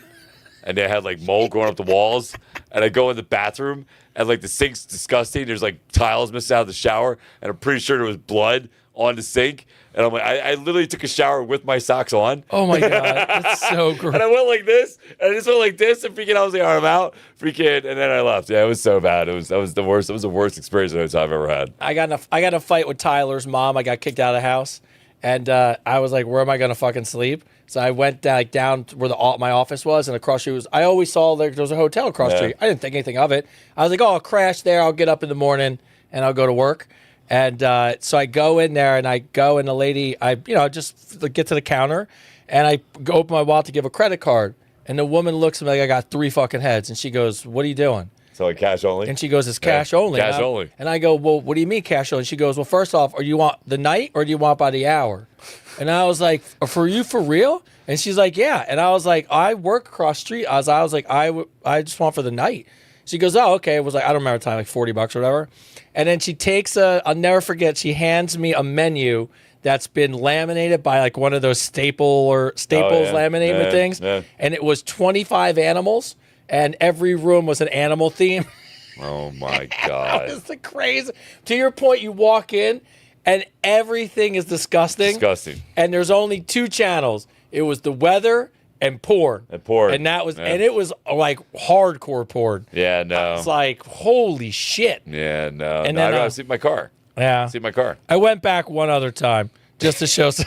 and they had like mold going up the walls. And I go in the bathroom, and like the sink's disgusting. There's like tiles missing out of the shower, and I'm pretty sure there was blood on the sink. And I'm like, I literally took a shower with my socks on. Oh my God, that's so gross. And I went like this, and I just went like this, and freaking, I was like, all right, I'm out, freaking, and then I left. Yeah, it was so bad. That was the worst. It was the worst experience I've ever had. I got in a fight with Tyler's mom. I got kicked out of the house, and I was like, where am I gonna fucking sleep? So I went down to where my office was, and across the street I always saw there was a hotel across the street. I didn't think anything of it. I was like, oh, I'll crash there. I'll get up in the morning, and I'll go to work. And so I go in there, and the lady, just get to the counter, and I go open my wallet to give a credit card. And the woman looks at me like I got 3 fucking heads. And she goes, what are you doing? So like cash only? And she goes, it's cash only. Cash only. And I go, well, what do you mean cash only? She goes, well, first off, do you want the night or do you want by the hour? And I was like, for you, for real? And she's like, yeah. And I was like, I work across the street. I was like, I just want for the night. She goes, oh, okay. It was like, I don't remember the time, like $40 or whatever. And then she takes I'll never forget, she hands me a menu that's been laminated by like one of those Staples laminated things. Yeah. And it was 25 animals, and every room was an animal theme. Oh my God. That was the crazy. To your point, you walk in, and everything is disgusting. Disgusting. And there's only 2 channels. It was the weather and porn. And that was, and it was like hardcore porn. Yeah, no. It's like, holy shit. Yeah, no. And then I sleep in my car. Yeah. Sleep in my car. I went back one other time just to show some.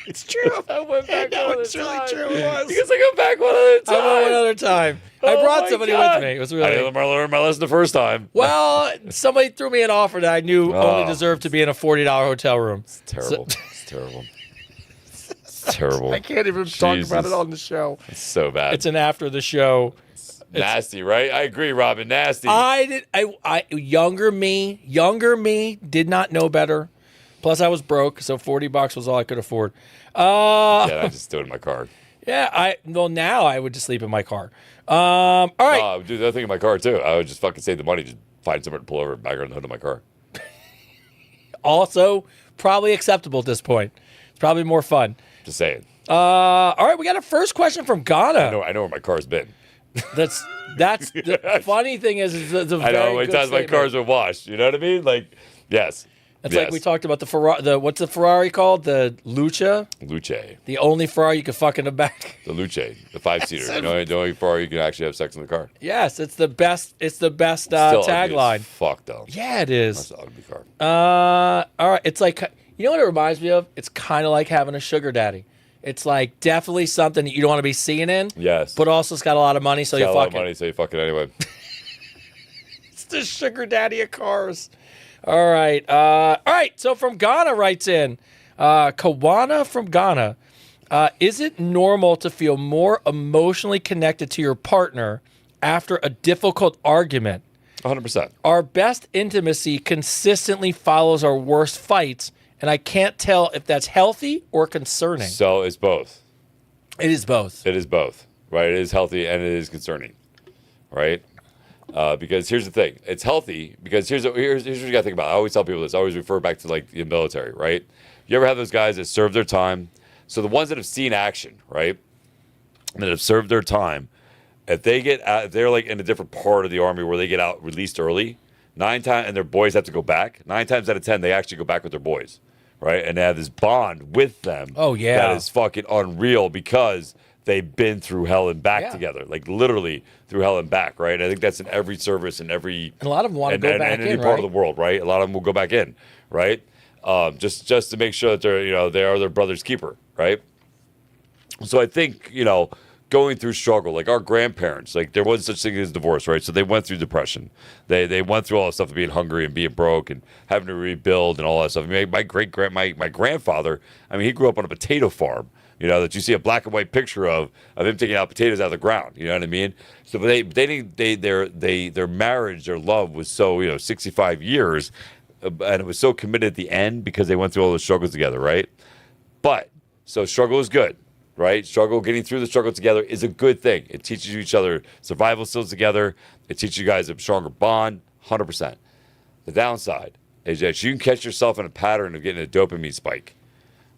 It's true. I went back one other time. It's really true. It was. Because I go back one other time. I went one other time. I brought somebody with me. It was really. I didn't learn my lesson the first time. Well, somebody threw me an offer that I knew only deserved to be in a $40 hotel room. It's terrible. It's terrible. Terrible. I can't even talk about it on the show. It's so bad. It's an after the show. Nasty, right? I agree, Robin. Nasty. Younger me did not know better. Plus, I was broke, so $40 was all I could afford. Yeah, I just do it in my car. Yeah, now I would just sleep in my car. All right. I would do the other thing in my car too. I would just fucking save the money, just find somewhere to pull over, back on the hood of my car. Also, probably acceptable at this point. It's probably more fun. Just saying. All right, we got a first question from Ghana. I know where my car's been. That's the funny thing is it's a very I know how many times statement. my cars were washed. You know what I mean? Like, yes. It's like we talked about the Ferrari. What's the Ferrari called? The Luce. The only Ferrari you could fuck in the back. The Luce, the 5-seater. The only Ferrari you can actually have sex in the car. Yes, it's the best. It's the best tagline. Fuck though. Yeah, it is. That's an ugly car. All right. It's like, you know what it reminds me of? It's kind of like having a sugar daddy. It's like definitely something that you don't want to be seeing in. Yes. But also it's got a lot of money, so you fuck it. A lot of money, so you fuck it anyway. It's the sugar daddy of cars. All right. All right. So from Ghana writes in, Kawana from Ghana. Is it normal to feel more emotionally connected to your partner after a difficult argument. 100%. Our best intimacy consistently follows our worst fights, and I can't tell if that's healthy or concerning. So it's both. It is both. It is both, right? It is healthy and it is concerning, right? Because here's the thing. It's healthy because here's what you got to think about. I always tell people this. I always refer back to like the military, right? You ever have those guys that serve their time? So the ones that have seen action, right? That have served their time, if they get out, if they're like in a different part of the army where they get out released early, 9 times, and their boys have to go back, 9 times out of 10, they actually go back with their boys, right? And they have this bond with them. Oh, yeah. That is fucking unreal because they've been through hell and back together, like literally through hell and back, right? And I think that's in every service and every. And a lot of them want to go back in in, any part of the world, right? A lot of them will go back in, right? Just to make sure that they are their brother's keeper, right? So I think going through struggle, like our grandparents, like there wasn't such thing as divorce, right? So they went through depression. They went through all the stuff of being hungry and being broke and having to rebuild and all that stuff. I mean, my grandfather, I mean, he grew up on a potato farm, that you see a black and white picture of him taking out potatoes out of the ground. You know what I mean? So their marriage, their love was so 65 years, and it was so committed at the end because they went through all those struggles together, right? But so struggle is good. Right? Getting through the struggle together is a good thing. It teaches you each other survival skills together. It teaches you guys a stronger bond, 100%. The downside is that you can catch yourself in a pattern of getting a dopamine spike,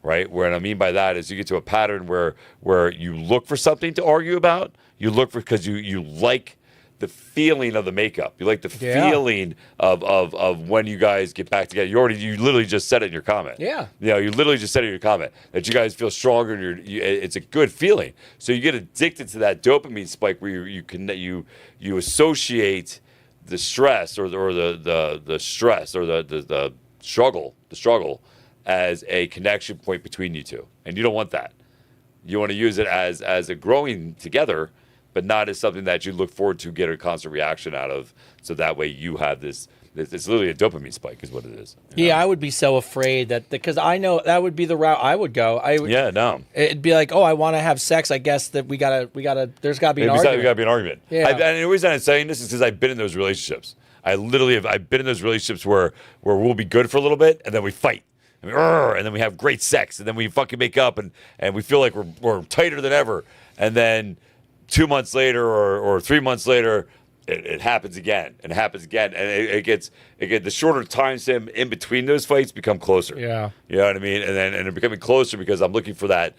right? What I mean by that is you get to a pattern where you look for something to argue about. You look for because you like the feeling of the makeup. You like the feeling of when you guys get back together. You literally just said it in your comment. Yeah. You literally just said it in your comment that you guys feel stronger. And it's a good feeling. So you get addicted to that dopamine spike where you associate the stress or the stress or the struggle as a connection point between you two, and you don't want that. You want to use it as a growing together, but not as something that you look forward to get a constant reaction out of. So that way you have this it's literally a dopamine spike is what it is. Yeah, I would be so afraid because I know that would be the route I would go. It'd be like, oh, I want to have sex. I guess that we gotta. There's gotta be an argument. There's gotta be an argument. Yeah. And the reason I'm saying this is because I've been in those relationships. I've been in those relationships where we'll be good for a little bit and then we fight. And then we have great sex and then we fucking make up and we feel like we're tighter than ever. And then 2 months later or 3 months later, it happens again and it gets the shorter time span in between those fights become closer. Yeah, you know what I mean. And they're becoming closer because I'm looking for that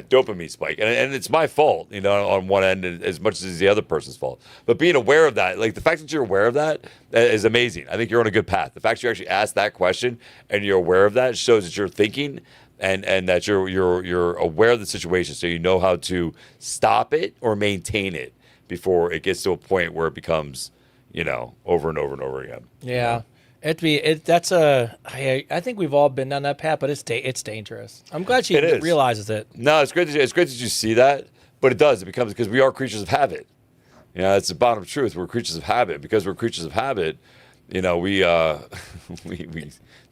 dopamine spike, and it's my fault, on one end as much as the other person's fault. But being aware of that, like the fact that you're aware of that is amazing. I think you're on a good path. The fact you actually asked that question and you're aware of that shows that you're thinking. And that you're aware of the situation, so you know how to stop it or maintain it before it gets to a point where it becomes, over and over and over again. Yeah, I think we've all been down that path, but it's dangerous. I'm glad she realizes it. No, it's great that you see that, but it does. It becomes because we are creatures of habit. It's the bottom truth. We're creatures of habit. Because we're creatures of habit, we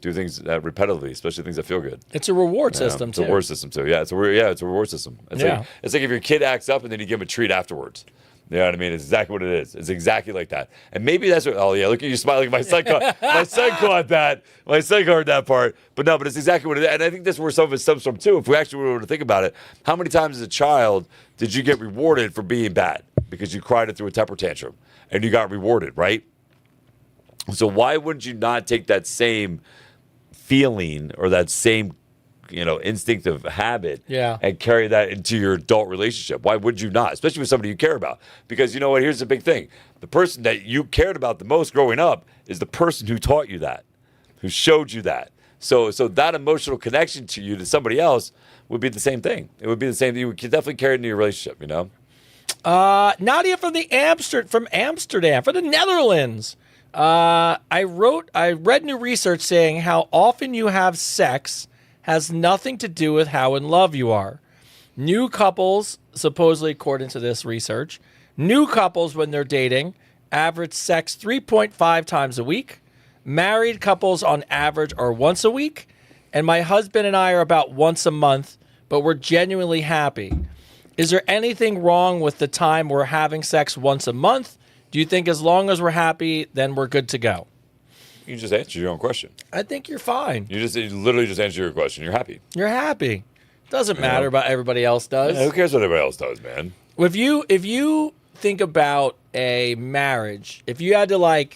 do things repetitively, especially things that feel good. It's a reward system, too. It's a reward system, too. Yeah, it's a reward system. It's like if your kid acts up and then you give him a treat afterwards. You know what I mean? It's exactly what it is. It's exactly like that. And maybe that's what, oh, yeah, look at you smiling. My son caught that. My son caught that part. But it's exactly what it is. And I think that's where some of it stems from, too. If we actually were to think about it, how many times as a child did you get rewarded for being bad? Because you cried it through a temper tantrum and you got rewarded, right? So why wouldn't you not take that same feeling or that same instinctive habit and carry that into your adult relationship? Why would you not? Especially with somebody you care about. Because you know what? Here's the big thing. The person that you cared about the most growing up is the person who taught you that, who showed you that. So that emotional connection to you to somebody else would be the same thing. It would be the same thing. You would definitely carry it into your relationship, Nadia from Amsterdam, for the Netherlands. I read new research saying how often you have sex has nothing to do with how in love you are. New couples, supposedly according to this research, when they're dating, average sex 3.5 times a week. Married couples on average are once a week. And my husband and I are about once a month, but we're genuinely happy. Is there anything wrong with the time we're having sex once a month? Do you think as long as we're happy, then we're good to go? You just answered your own question. I think you're fine. You literally just answered your question. You're happy. You're happy. Doesn't matter about everybody else does. Yeah, who cares what everybody else does, man? If you think about a marriage, if you had to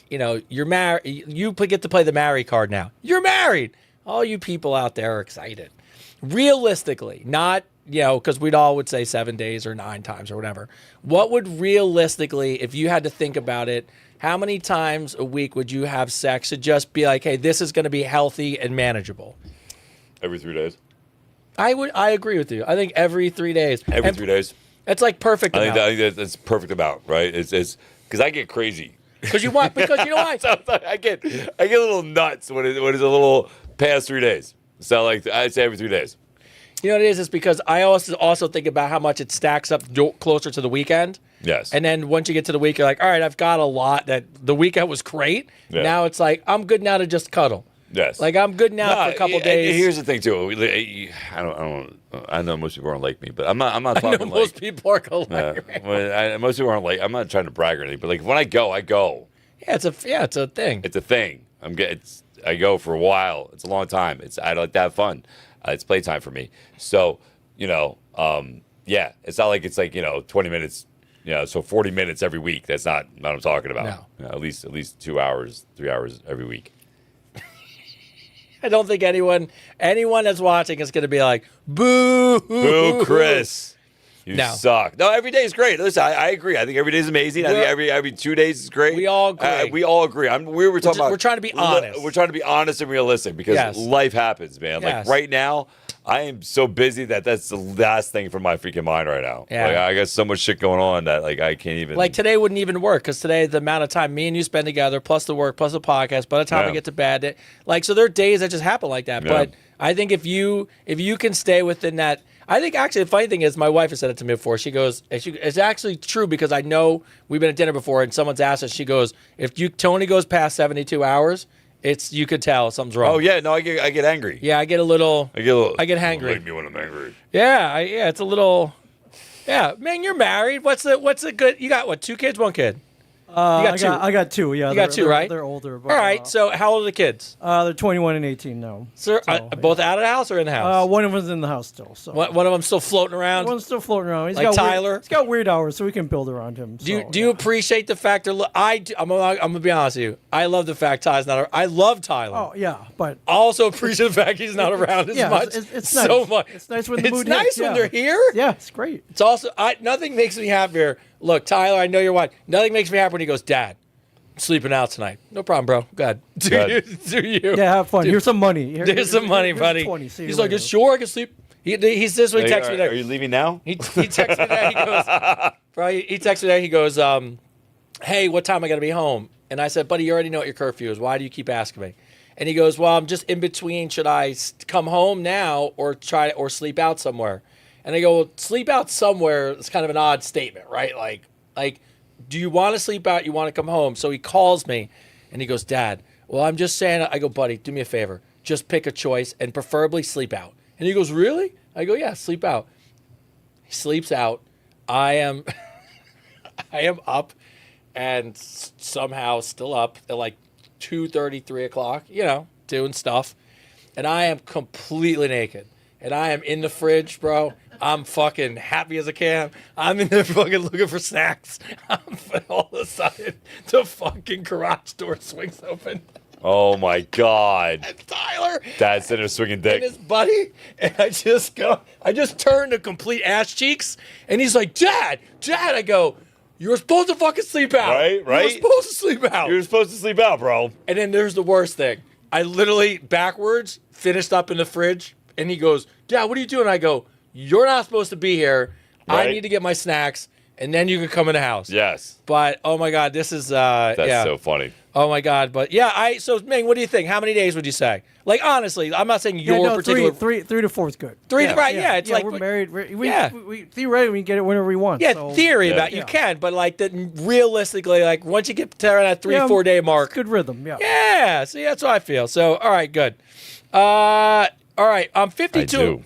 you're married, you get to play the marry card now. You're married. All you people out there are excited. Realistically, not because we'd all would say 7 days or 9 times or whatever. What would realistically, if you had to think about it, how many times a week would you have sex to just be like, hey, this is going to be healthy and manageable? Every 3 days. I agree with you. I think every 3 days. Every 3 days. It's like perfect. I think that's perfect amount, right? It's because I get crazy. Because you know why? So I get a little nuts when it's a little past 3 days. So I'd say every 3 days. You know what it is? It's because I also think about how much it stacks up closer to the weekend. Yes. And then once you get to the week, you're like, all right, I've got a lot. That the weekend was great. Yeah. Now it's like I'm good now to just cuddle. Yes. Like I'm good now for a couple days. Here's the thing too. I know most people aren't like me, but I'm not talking I know most people are hilarious. Most people aren't like. I'm not trying to brag or anything, but when I go, I go. Yeah, it's a thing. It's a thing. I go for a while. It's a long time. I like to have fun. It's playtime for me. So, it's not like it's 20 minutes, so 40 minutes every week. That's not what I'm talking about. No. At least 2 hours, 3 hours every week. I don't think anyone that's watching is going to be like, boo. Boo, Chris. You suck. No, every day is great. Listen, I agree. I think every day is amazing. I think every 2 days is great. We all agree. We're trying to be honest. We're trying to be honest and realistic because life happens, man. Yes. Like right now, I am so busy that's the last thing from my freaking mind right now. Yeah. I got so much shit going on that I can't even. Like today wouldn't even work because today the amount of time me and you spend together, plus the work, plus the podcast, by the time we get to bed, so there are days that just happen like that. Yeah. But I think if you can stay within that. I think actually the funny thing is my wife has said it to me before. She goes, it's actually true because I know we've been at dinner before and someone's asked us. She goes, if Tony goes past 72 hours, you could tell something's wrong. Oh yeah, no, I get angry. Yeah, I get hangry. Make me when I'm angry. Yeah, it's a little. Yeah, man, you're married. What's a good? You got what? 2 kids, 1 kid. I got 2. Yeah, you got 2, right? They're older. But, all right. So how old are the kids? They're 21 and 18 now. So, both out of the house or in the house? One of them's in the house still. So one of them's still floating around. One's still floating around. He's like got Tyler. He's got weird hours, so we can build around him. Do you appreciate the fact that I'm gonna be honest with you. I love the fact Tyler's not. I love Tyler. Oh yeah, but I also appreciate the fact he's not around as much. It's so nice. much. It's nice when the mood nice hits, when they're here. Yeah, it's great. It's also nothing makes me happier. Look, Tyler, I know you're watching. Nothing makes me happy when he goes, Dad. Sleeping out tonight. No problem, bro. Go ahead. Do you? Yeah, have fun. Here's some money. Here's some money, buddy. 20, he's like, sure, I can sleep. He's this way. He texts me there. Are you leaving now? He texts me there. He goes, bro. He texts me there. He goes, hey, what time I got to be home? And I said, buddy, you already know what your curfew is. Why do you keep asking me? And he goes, well, I'm just in between. Should I come home now or sleep out somewhere? And I go, well, sleep out somewhere. It's kind of an odd statement, right? Like. Do you want to sleep out? You want to come home? So he calls me and he goes, Dad, well, I'm just saying. I go, buddy, do me a favor. Just pick a choice and preferably sleep out. And he goes, really? I go, yeah, sleep out. He sleeps out. I am up and somehow still up at like 2:30, 3 o'clock, doing stuff. And I am completely naked. And I am in the fridge, bro. I'm fucking happy as a can. I'm in there fucking looking for snacks. All of a sudden, the fucking garage door swings open. Oh my God. And Tyler. Dad's sitting there swinging dick. And his buddy. And I just turned to complete ass cheeks. And he's like, Dad. I go, you were supposed to fucking sleep out. Right. You were supposed to sleep out. You were supposed to sleep out, bro. And then there's the worst thing. I literally, backwards, finished up in the fridge. And he goes, Dad, what are you doing? I go, you're not supposed to be here. Right. I need to get my snacks, and then you can come in the house. Yes. But, oh, my God, this is, That's so funny. Oh, my God. But, yeah, so, Ming, what do you think? How many days would you say? Like, honestly, I'm not saying your particular... Three to 4 is good. Right, yeah. It's like... we're married. We theoretically, we can get it whenever we want. Yeah, you can, but, like, realistically, like, once you get to that 3-4 day mark... Good rhythm, yeah. Yeah, see, that's what I feel. So, all right, good. All right, I'm 52.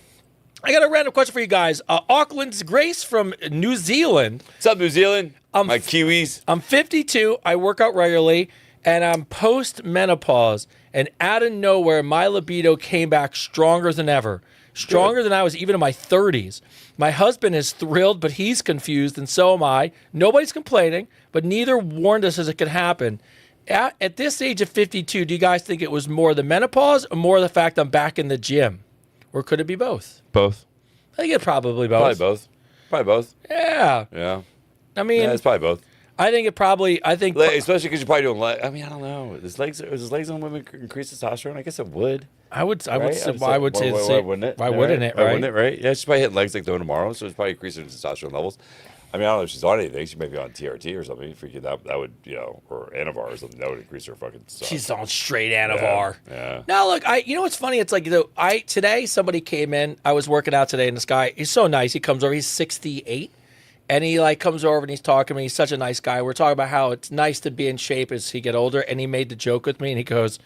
I got a random question for you guys. Auckland's Grace from New Zealand. What's up, New Zealand? My Kiwis. I'm 52. I work out regularly, and I'm post-menopause. And out of nowhere, my libido came back stronger than ever. Stronger than I was even in my 30s. My husband is thrilled, but he's confused, and so am I. Nobody's complaining, but neither warned us as it could happen. At this age of 52, do you guys think it was more the menopause or more the fact I'm back in the gym? Or could it be both? Both. I think it's probably both. Probably both. Yeah. Yeah. I mean, Yeah, it's probably both. I think it probably. Especially because you're probably doing leg. I mean, I don't know. Does legs on women increase testosterone? I guess it would. I would say. Why wouldn't it? Why wouldn't it? Why Right? wouldn't it? Right? Yeah, she's probably hitting legs like no tomorrow, so it's probably increasing testosterone levels. I mean, I don't know if she's on anything. She may be on TRT or something. Freaking that would, or Anavar or something. That would increase her fucking stuff. She's on straight Anavar. Yeah. No, look, you know what's funny? It's like today somebody came in. I was working out today, and this guy, he's so nice. He comes over. He's 68, and he comes over and he's talking to me. He's such a nice guy. We're talking about how it's nice to be in shape as he get older. And he made the joke with me, and he goes,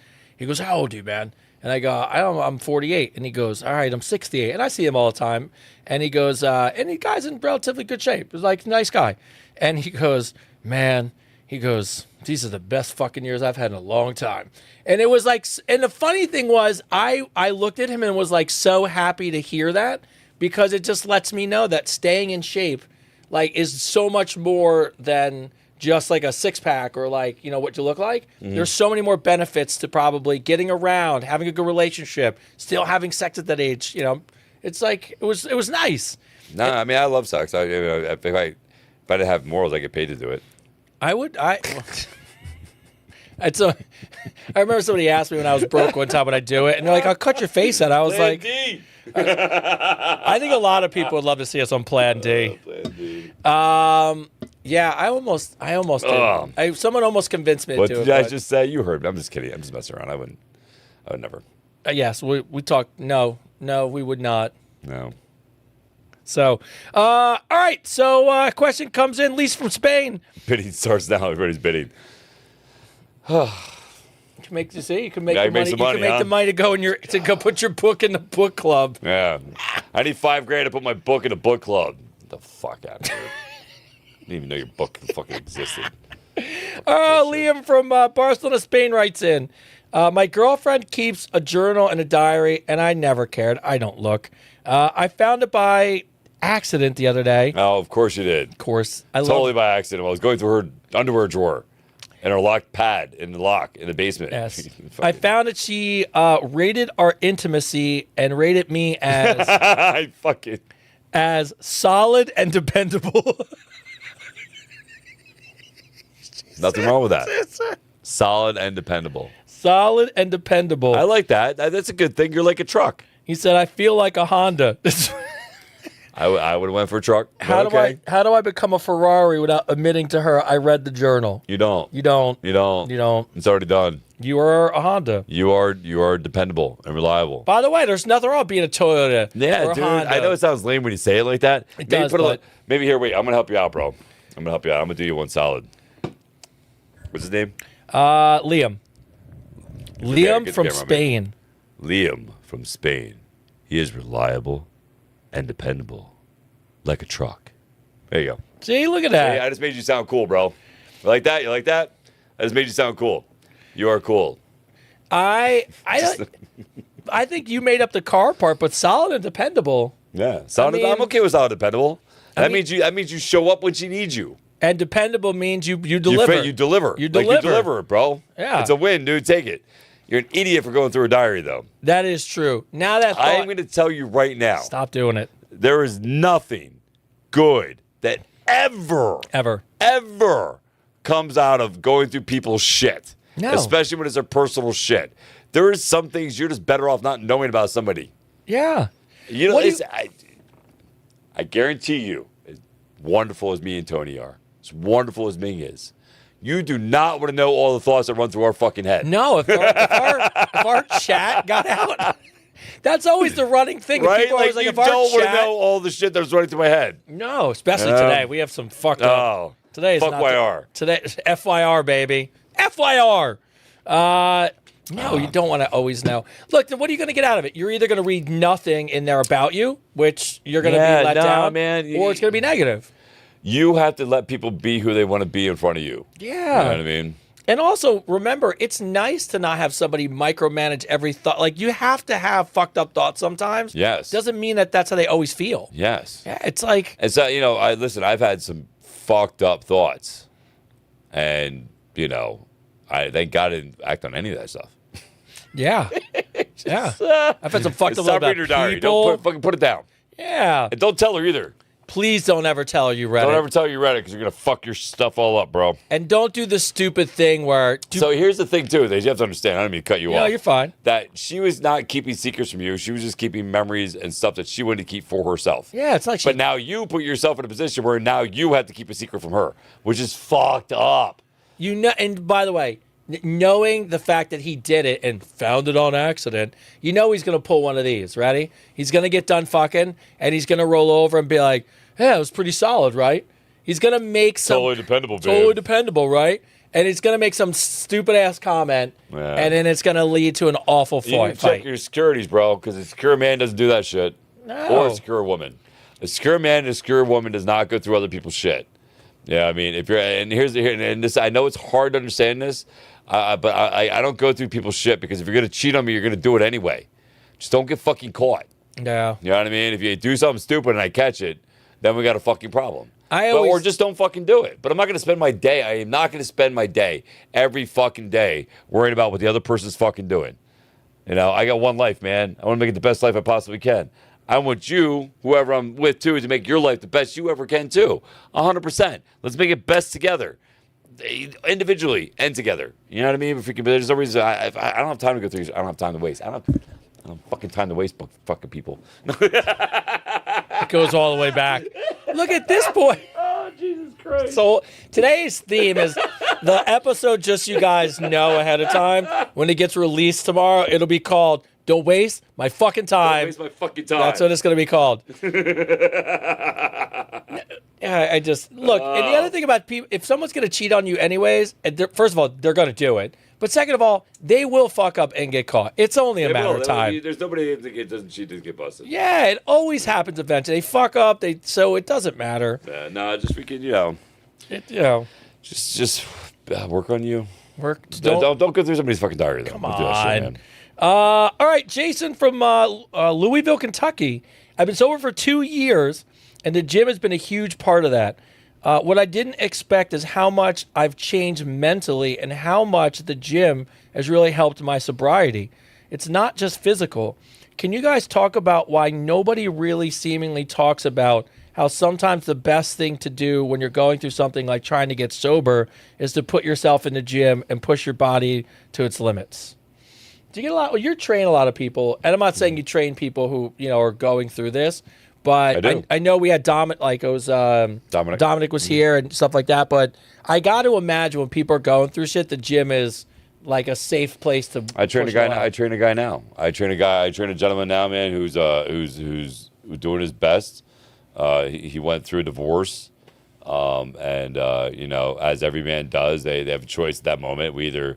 "How old are you, man?" And I go, I'm 48. And he goes, all right, I'm 68. And I see him all the time. And he goes, and the guy's in relatively good shape. He's like, nice guy. And he goes, man, these are the best fucking years I've had in a long time. And it was like, and the funny thing was, I looked at him and was like so happy to hear that, because it just lets me know that staying in shape is so much more than just like a six-pack or what you look like. Mm-hmm. There's so many more benefits to probably getting around, having a good relationship, still having sex at that age. It's like it was nice. No, I mean, I love sex. If I didn't have morals, I get paid to do it. I would. I remember somebody asked me when I was broke one time would I do it, and they're like, "I'll cut your face out." I was Plan like, D. I think a lot of people would love to see us on Plan D. Plan D. Yeah, I almost did. Someone almost convinced me to do it. What did I just say? You heard me. I'm just kidding. I'm just messing around. I would never. Yes, we talked. No, we would not. No. So, all right. So, question comes in, Lisa from Spain. Bidding starts now. Everybody's bidding. You can make the money. Some money, you can make the money to go put your book in the book club. Yeah, I need $5,000 to put my book in a book club. Get the fuck out of here! I didn't even know your book fucking existed. Liam from Barcelona, Spain writes in, my girlfriend keeps a journal and a diary, and I never cared. I don't look. I found it by accident the other day. Oh, of course you did. Of course. Totally by accident. I was going through her underwear drawer and her locked pad in the basement. Yes. I found that she rated our intimacy and rated me as solid and dependable. Nothing wrong with that. Solid and dependable. Solid and dependable. I like that. That's a good thing. You're like a truck. He said, I feel like a Honda. I would have went for a truck. How do I become a Ferrari without admitting to her I read the journal? You don't. It's already done. You are a Honda. You are dependable and reliable. By the way, there's nothing wrong with being a Toyota. Yeah, or a dude. Honda. I know it sounds lame when you say it like that. It does, maybe here, wait. I'm gonna help you out, bro. I'm gonna help you out. I'm gonna do you one solid. What's his name? Liam. Liam Good from camera, Spain. Liam from Spain. He is reliable and dependable, like a truck. There you go. See, look at that. Hey, I just made you sound cool, bro. You like that? You like that? I just made you sound cool. You are cool. I think you made up the car part, but solid and dependable. Yeah, solid. I'm okay with solid and dependable. That means you show up when she needs you. And dependable means you deliver. You deliver. You deliver. Like you deliver it, bro. Yeah. It's a win, dude. Take it. You're an idiot for going through a diary, though. That is true. Now that I'm going to tell you right now. Stop doing it. There is nothing good that ever comes out of going through people's shit. No. Especially when it's their personal shit. There is some things you're just better off not knowing about somebody. Yeah. You know, I guarantee you, as wonderful as me and Tony are, as wonderful as Ming is, you do not want to know all the thoughts that run through our fucking head. No, if our chat got out, that's always the running thing. Right? People are always you if our don't want to chat, know all the shit that's running through my head. No, especially today. We have some fucked up. Oh, today is fuck YR. Today, FYR, baby. FYR. No, you don't want to always know. Look, then what are you going to get out of it? You're either going to read nothing in there about you, which you're going to be let down, man. or it's going to be negative. You have to let people be who they want to be in front of you. Yeah. You know what I mean? And also, remember, it's nice to not have somebody micromanage every thought. Like, you have to have fucked up thoughts sometimes. Yes. Doesn't mean that that's how they always feel. Yes. Yeah, it's like... And so, I've had some fucked up thoughts. And, I thank God I didn't act on any of that stuff. Yeah. Yeah. I've had some fucked up Stop about reading your diary. people. Don't fucking put it down. Yeah. And don't tell her either. Please don't ever tell her you read Don't it. ever tell her you read it because you're going to fuck your stuff all up, bro. And don't do the stupid thing where... So here's the thing, too, that you have to understand. I don't mean to cut you off. No, you're fine. That she was not keeping secrets from you. She was just keeping memories and stuff that she wanted to keep for herself. Yeah, it's like she... But now you put yourself in a position where now you have to keep a secret from her, which is fucked up. And by the way, knowing the fact that he did it and found it on accident, he's going to pull one of these. Ready? He's going to get done fucking, and he's going to roll over and be like, "Yeah, it was pretty solid, right?" He's going to make some... Totally dependable, babe. Totally dependable, right? And he's going to make some stupid-ass comment, and then it's going to lead to an awful fight. Check your securities, bro, because a secure man doesn't do that shit. No. Or a secure woman. A secure man and a secure woman does not go through other people's shit. Yeah, I mean, and this, I know it's hard to understand this, but I don't go through people's shit because if you're going to cheat on me, you're going to do it anyway. Just don't get fucking caught. Yeah. You know what I mean? If you do something stupid and I catch it, then we got a fucking problem. Or just don't fucking do it. But I'm not going to spend my day. I am not going to spend my day every fucking day worrying about what the other person's fucking doing. I got one life, man. I want to make it the best life I possibly can. I want you, whoever I'm with, too, to make your life the best you ever can, too. 100%. Let's make it best together. Individually and together. You know what I mean? There's no reason. I don't have time to go through. I don't have time to waste. I don't have fucking time to waste fucking people. It goes all the way back. Look at this boy. Oh, Jesus Christ. So today's theme is the episode, just so you guys know ahead of time. When it gets released tomorrow, it'll be called "Don't Waste My Fucking Time." Don't waste my fucking time. That's what it's going to be called. I just look. And the other thing about people, if someone's going to cheat on you anyways, first of all, they're going to do it. But second of all, they will fuck up and get caught. It's only a matter of time. There's nobody that doesn't cheat doesn't get busted. Yeah, it always happens eventually. They fuck up. So it doesn't matter. Just we can, just work on you. Don't go through somebody's fucking diary. Though. Come Don't do that shit, on. man. All right, Jason from Louisville, Kentucky. I've been sober for 2 years, and the gym has been a huge part of that. What I didn't expect is how much I've changed mentally and how much the gym has really helped my sobriety. It's not just physical. Can you guys talk about why nobody really seemingly talks about how sometimes the best thing to do when you're going through something like trying to get sober is to put yourself in the gym and push your body to its limits? Do you get a lot? Well, you train a lot of people, and I'm not saying you train people who are going through this, but I know we had Dominic, like it was Dominic was here and stuff like that. But I got to imagine when people are going through shit, the gym is like a safe place to. I train a guy now. I train a gentleman now, man, who's doing his best. He went through a divorce, and as every man does, they have a choice at that moment. We either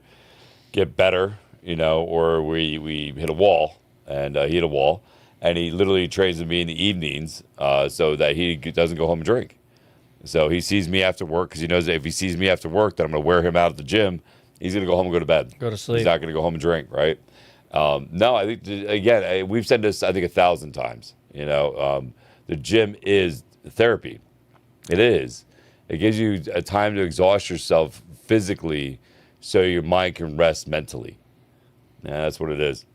get better, or we hit a wall, and he hit a wall. And he literally trains with me in the evenings so that he doesn't go home and drink. So he sees me after work because he knows that if he sees me after work, that I'm going to wear him out of the gym. He's going to go home and go to bed. Go to sleep. He's not going to go home and drink, right? No, I think, again, we've said this, I think, 1,000 times. The gym is therapy. It is. It gives you a time to exhaust yourself physically so your mind can rest mentally. Yeah, that's what it is.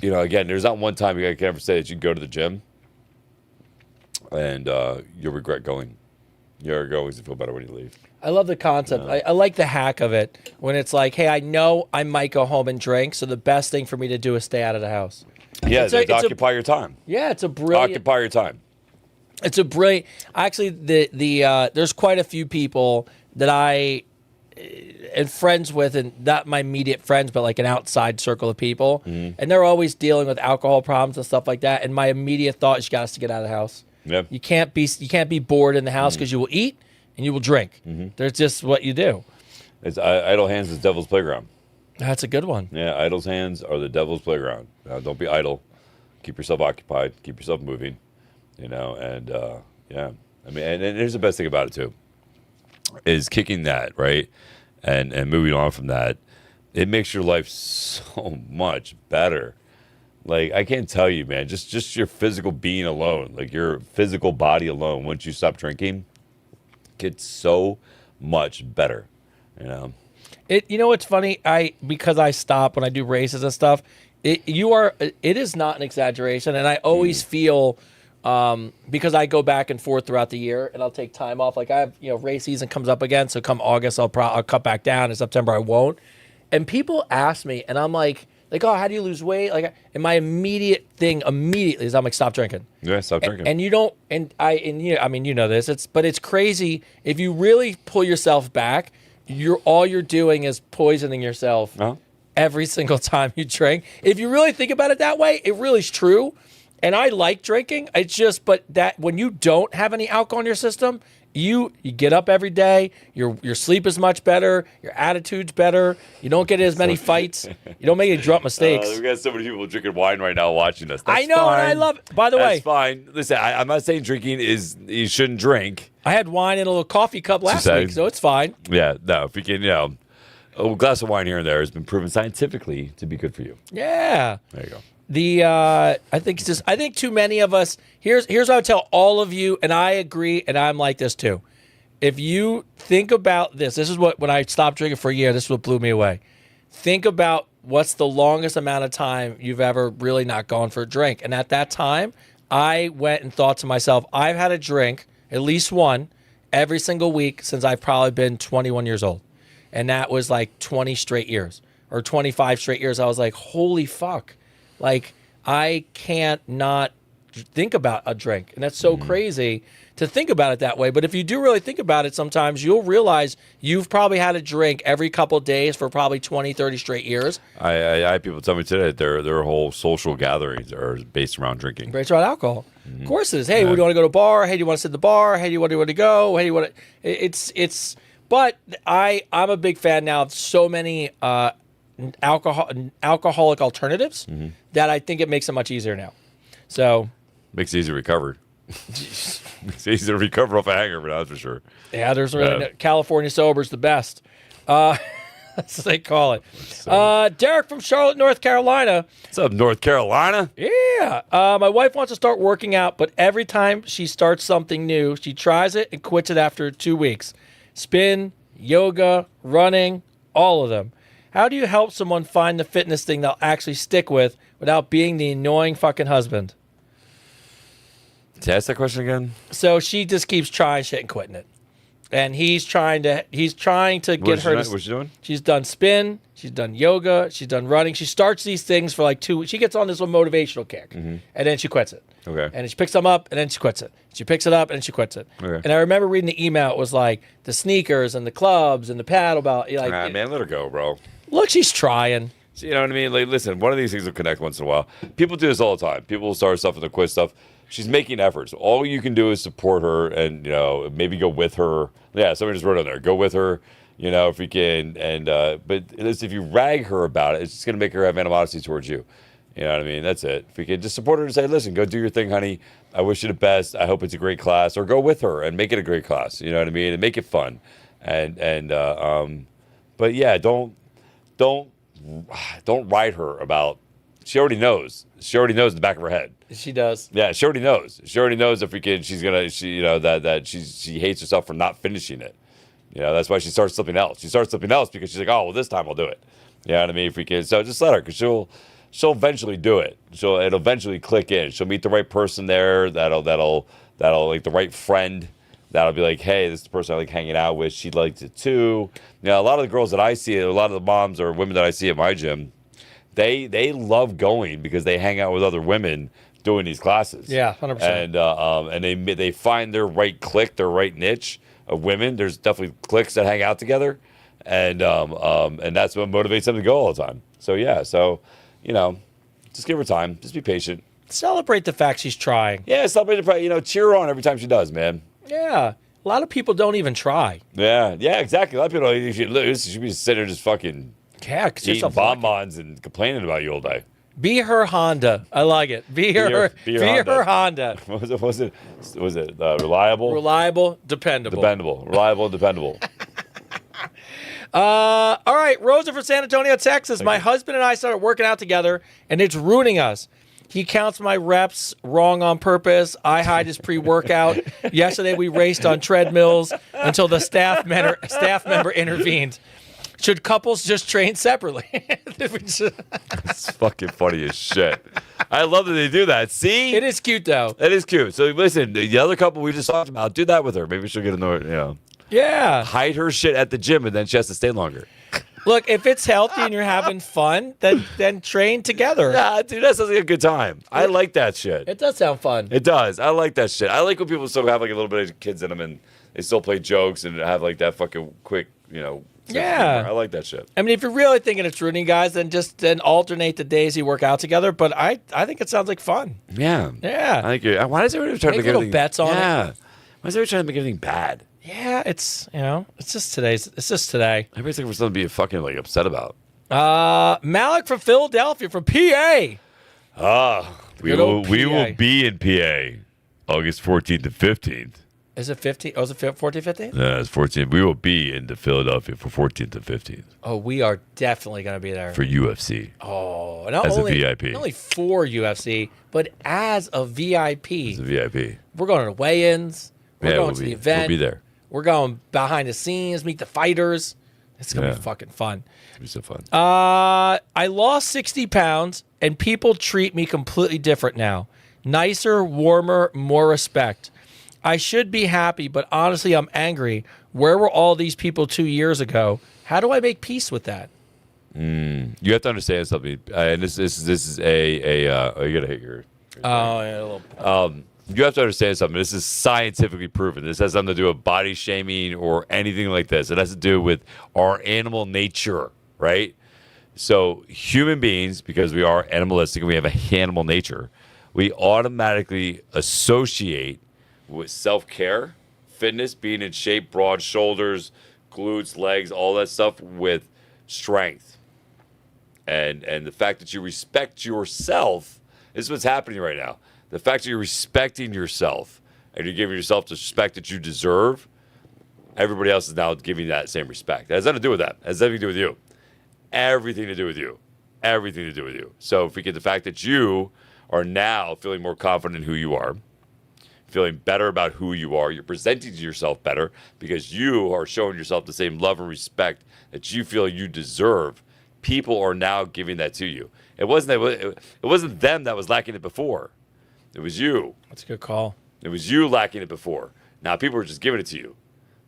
Again, there's not one time you can ever say that you go to the gym and you'll regret going. You're always feel better when you leave. I love the concept. I like the hack of it when it's like, hey, I know I might go home and drink, so the best thing for me to do is stay out of the house. Yeah, occupy your time. Yeah, it's a brilliant. Occupy your time. It's a brilliant. Actually, there's quite a few people that I and friends with, and not my immediate friends, but like an outside circle of people, and they're always dealing with alcohol problems and stuff like that. And my immediate thought is, you got to get out of the house. Yep. You can't be bored in the house because you will eat and you will drink. There's just what you do. It's idle hands is devil's playground. That's a good one. Yeah, idle's hands are the devil's playground. Don't be idle. Keep yourself occupied. Keep yourself moving. And yeah. I mean, and here's the best thing about it too, is kicking that, right? And moving on from that, it makes your life so much better. Like, I can't tell you, man, just your physical being alone, like your physical body alone, once you stop drinking, gets so much better, You know what's funny? Because I stop when I do races and stuff. It is not an exaggeration, and I always feel because I go back and forth throughout the year, and I'll take time off. Like I have, race season comes up again, so come August I'll cut back down. In September I won't. And people ask me, and I'm like, oh, how do you lose weight? And my immediate thing is I'm like, stop drinking. Yeah, stop drinking. And you don't, I mean, you know this. But it's crazy if you really pull yourself back. All you're doing is poisoning yourself every single time you drink. If you really think about it that way, it really is true. And I like drinking. It's just, but that when you don't have any alcohol in your system, you get up every day. Your sleep is much better. Your attitude's better. You don't get as many fights. You don't make any drunk mistakes. We got so many people drinking wine right now watching us. That's I know, fine. and I love it. By the way, that's fine. Listen, I'm not saying drinking is you shouldn't drink. I had wine in a little coffee cup last week, so it's fine. Yeah, no, if you can, a glass of wine here and there has been proven scientifically to be good for you. Yeah. There you go. I think too many of us. Here's what I would tell all of you, and I agree, and I'm like this too. If you think about this is what when I stopped drinking for a year, this is what blew me away. Think about what's the longest amount of time you've ever really not gone for a drink, and at that time, I went and thought to myself, I've had a drink, at least one, every single week since I've probably been 21 years old, and that was like 20 straight years or 25 straight years. I was like, holy fuck. Like, I can't not think about a drink. And that's so crazy to think about it that way. But if you do really think about it, sometimes you'll realize you've probably had a drink every couple of days for probably 20, 30 straight years. I had people tell me today that their whole social gatherings are based around drinking. Based around alcohol. Of course it is. Hey, we want to go to a bar. Hey, do you want to sit at the bar? Hey, do you want to go? Hey, do you want to... But I'm a big fan now of so many... alcoholic alternatives that I think it makes it much easier now. So makes it easier to recover. Makes it easier to recover off a hangover, that's for sure. Yeah, there's really California sober's the best. That's what they call it. Derek from Charlotte, North Carolina. What's up, North Carolina? Yeah. My wife wants to start working out, but every time she starts something new, she tries it and quits it after 2 weeks. Spin, yoga, running, all of them. How do you help someone find the fitness thing they'll actually stick with without being the annoying fucking husband? Ask that question again. So she just keeps trying shit and quitting it. And he's trying to get her to... What's she doing? She's done spin, she's done yoga, she's done running. She starts these things for like 2 weeks. She gets on this little motivational kick, and then she quits it. Okay. And then she picks them up, and then she quits it. She picks it up, and then she quits it. Okay. And I remember reading the email. It was like the sneakers and the clubs and the paddle belt. Like, man, let her go, bro. Look, she's trying. You know what I mean? Like, listen, one of these things will connect once in a while. People do this all the time. People will start stuff and they'll quit stuff. She's making efforts. All you can do is support her and, maybe go with her. Yeah, somebody just wrote on there. Go with her, if you can. And but if you rag her about it, it's just going to make her have animosity towards you. You know what I mean? That's it. If you can just support her and say, listen, go do your thing, honey. I wish you the best. I hope it's a great class. Or go with her and make it a great class. You know what I mean? And make it fun. But yeah, don't write her about. She already knows. She already knows in the back of her head. She does. Yeah, she already knows. She already knows if we can. She's gonna. That she hates herself for not finishing it. That's why she starts something else. She starts something else because she's like, oh well, this time I'll do it. You know what I mean? If we can, so just let her, because she'll eventually do it. It'll eventually click in. She'll meet the right person there. That'll like the right friend. That'll be like, hey, this is the person I like hanging out with. She likes it too. A lot of the girls that I see, a lot of the moms or women that I see at my gym, they love going because they hang out with other women doing these classes. Yeah, 100%. And they find their right clique, their right niche of women. There's definitely cliques that hang out together, and that's what motivates them to go all the time. So yeah, just give her time. Just be patient. Celebrate the fact she's trying. Yeah, celebrate the fact. Cheer her on every time she does, man. Yeah. A lot of people don't even try. Yeah, exactly. A lot of people, if you lose, you should be sitting there just fucking Yeah, 'cause you're eating self-lucky. bonbons and complaining about you all day. Be her Honda. I like it. Be her Honda. What was it? Reliable? Reliable, dependable. Reliable, dependable. All right, Rosa from San Antonio, Texas. My husband and I started working out together, and it's ruining us. He counts my reps wrong on purpose. I hide his pre-workout. Yesterday, we raced on treadmills until the staff member intervened. Should couples just train separately? It's fucking funny as shit. I love that they do that. See? It is cute, though. It is cute. So listen, the other couple we just talked about, do that with her. Maybe she'll get annoyed, Yeah. Hide her shit at the gym, and then she has to stay longer. Look, if it's healthy and you're having fun, then train together. Yeah, dude, that sounds like a good time. I like that shit. It does sound fun. It does. I like that shit. I like when people still have like a little bit of kids in them and they still play jokes and have like that fucking quick, sense of Yeah. humor. I like that shit. I mean, if you're really thinking it's ruining guys, then alternate the days you work out together. But I think it sounds like fun. Yeah. Yeah. I think why does everybody try to Make make little everything bets on it. Yeah. Why is everybody trying to make everything bad? Yeah, it's just today. Everybody's looking for something to be fucking like upset about. Malik from Philadelphia, from PA. We Good will old we PA. will be in PA August 14th to 15th. Is it 15? Oh, is it 14, 15? Yeah, it's 14th. We will be into Philadelphia for 14th to 15th Oh, we are definitely going to be there. for UFC. Oh, not As a only, VIP. Not only for UFC, but as a VIP. It's a VIP. We're going to weigh-ins. We're Yeah, going we'll to be- the event. we'll be there. We're going behind the scenes, meet the fighters. It's going to Yeah. be fucking fun. It'll be so fun. I lost 60 pounds, and people treat me completely different now. Nicer, warmer, more respect. I should be happy, but honestly, I'm angry. Where were all these people 2 years ago? How do I make peace with that? You have to understand something, and this is you gotta hit your. Oh, yeah, a little. You have to understand something. This is scientifically proven. This has nothing to do with body shaming or anything like this. It has to do with our animal nature, right? So human beings, because we are animalistic and we have a animal nature, we automatically associate with self-care, fitness, being in shape, broad shoulders, glutes, legs, all that stuff with strength. And the fact that you respect yourself, this is what's happening right now. The fact that you're respecting yourself and you're giving yourself the respect that you deserve, everybody else is now giving you that same respect. It has nothing to do with that. It has nothing to do with you. Everything to do with you. Everything to do with you. So if we get the fact that you are now feeling more confident in who you are, feeling better about who you are, you're presenting to yourself better because you are showing yourself the same love and respect that you feel you deserve. People are now giving that to you. It wasn't them that was lacking it before. It was you. That's a good call. It was you lacking it before. Now people are just giving it to you.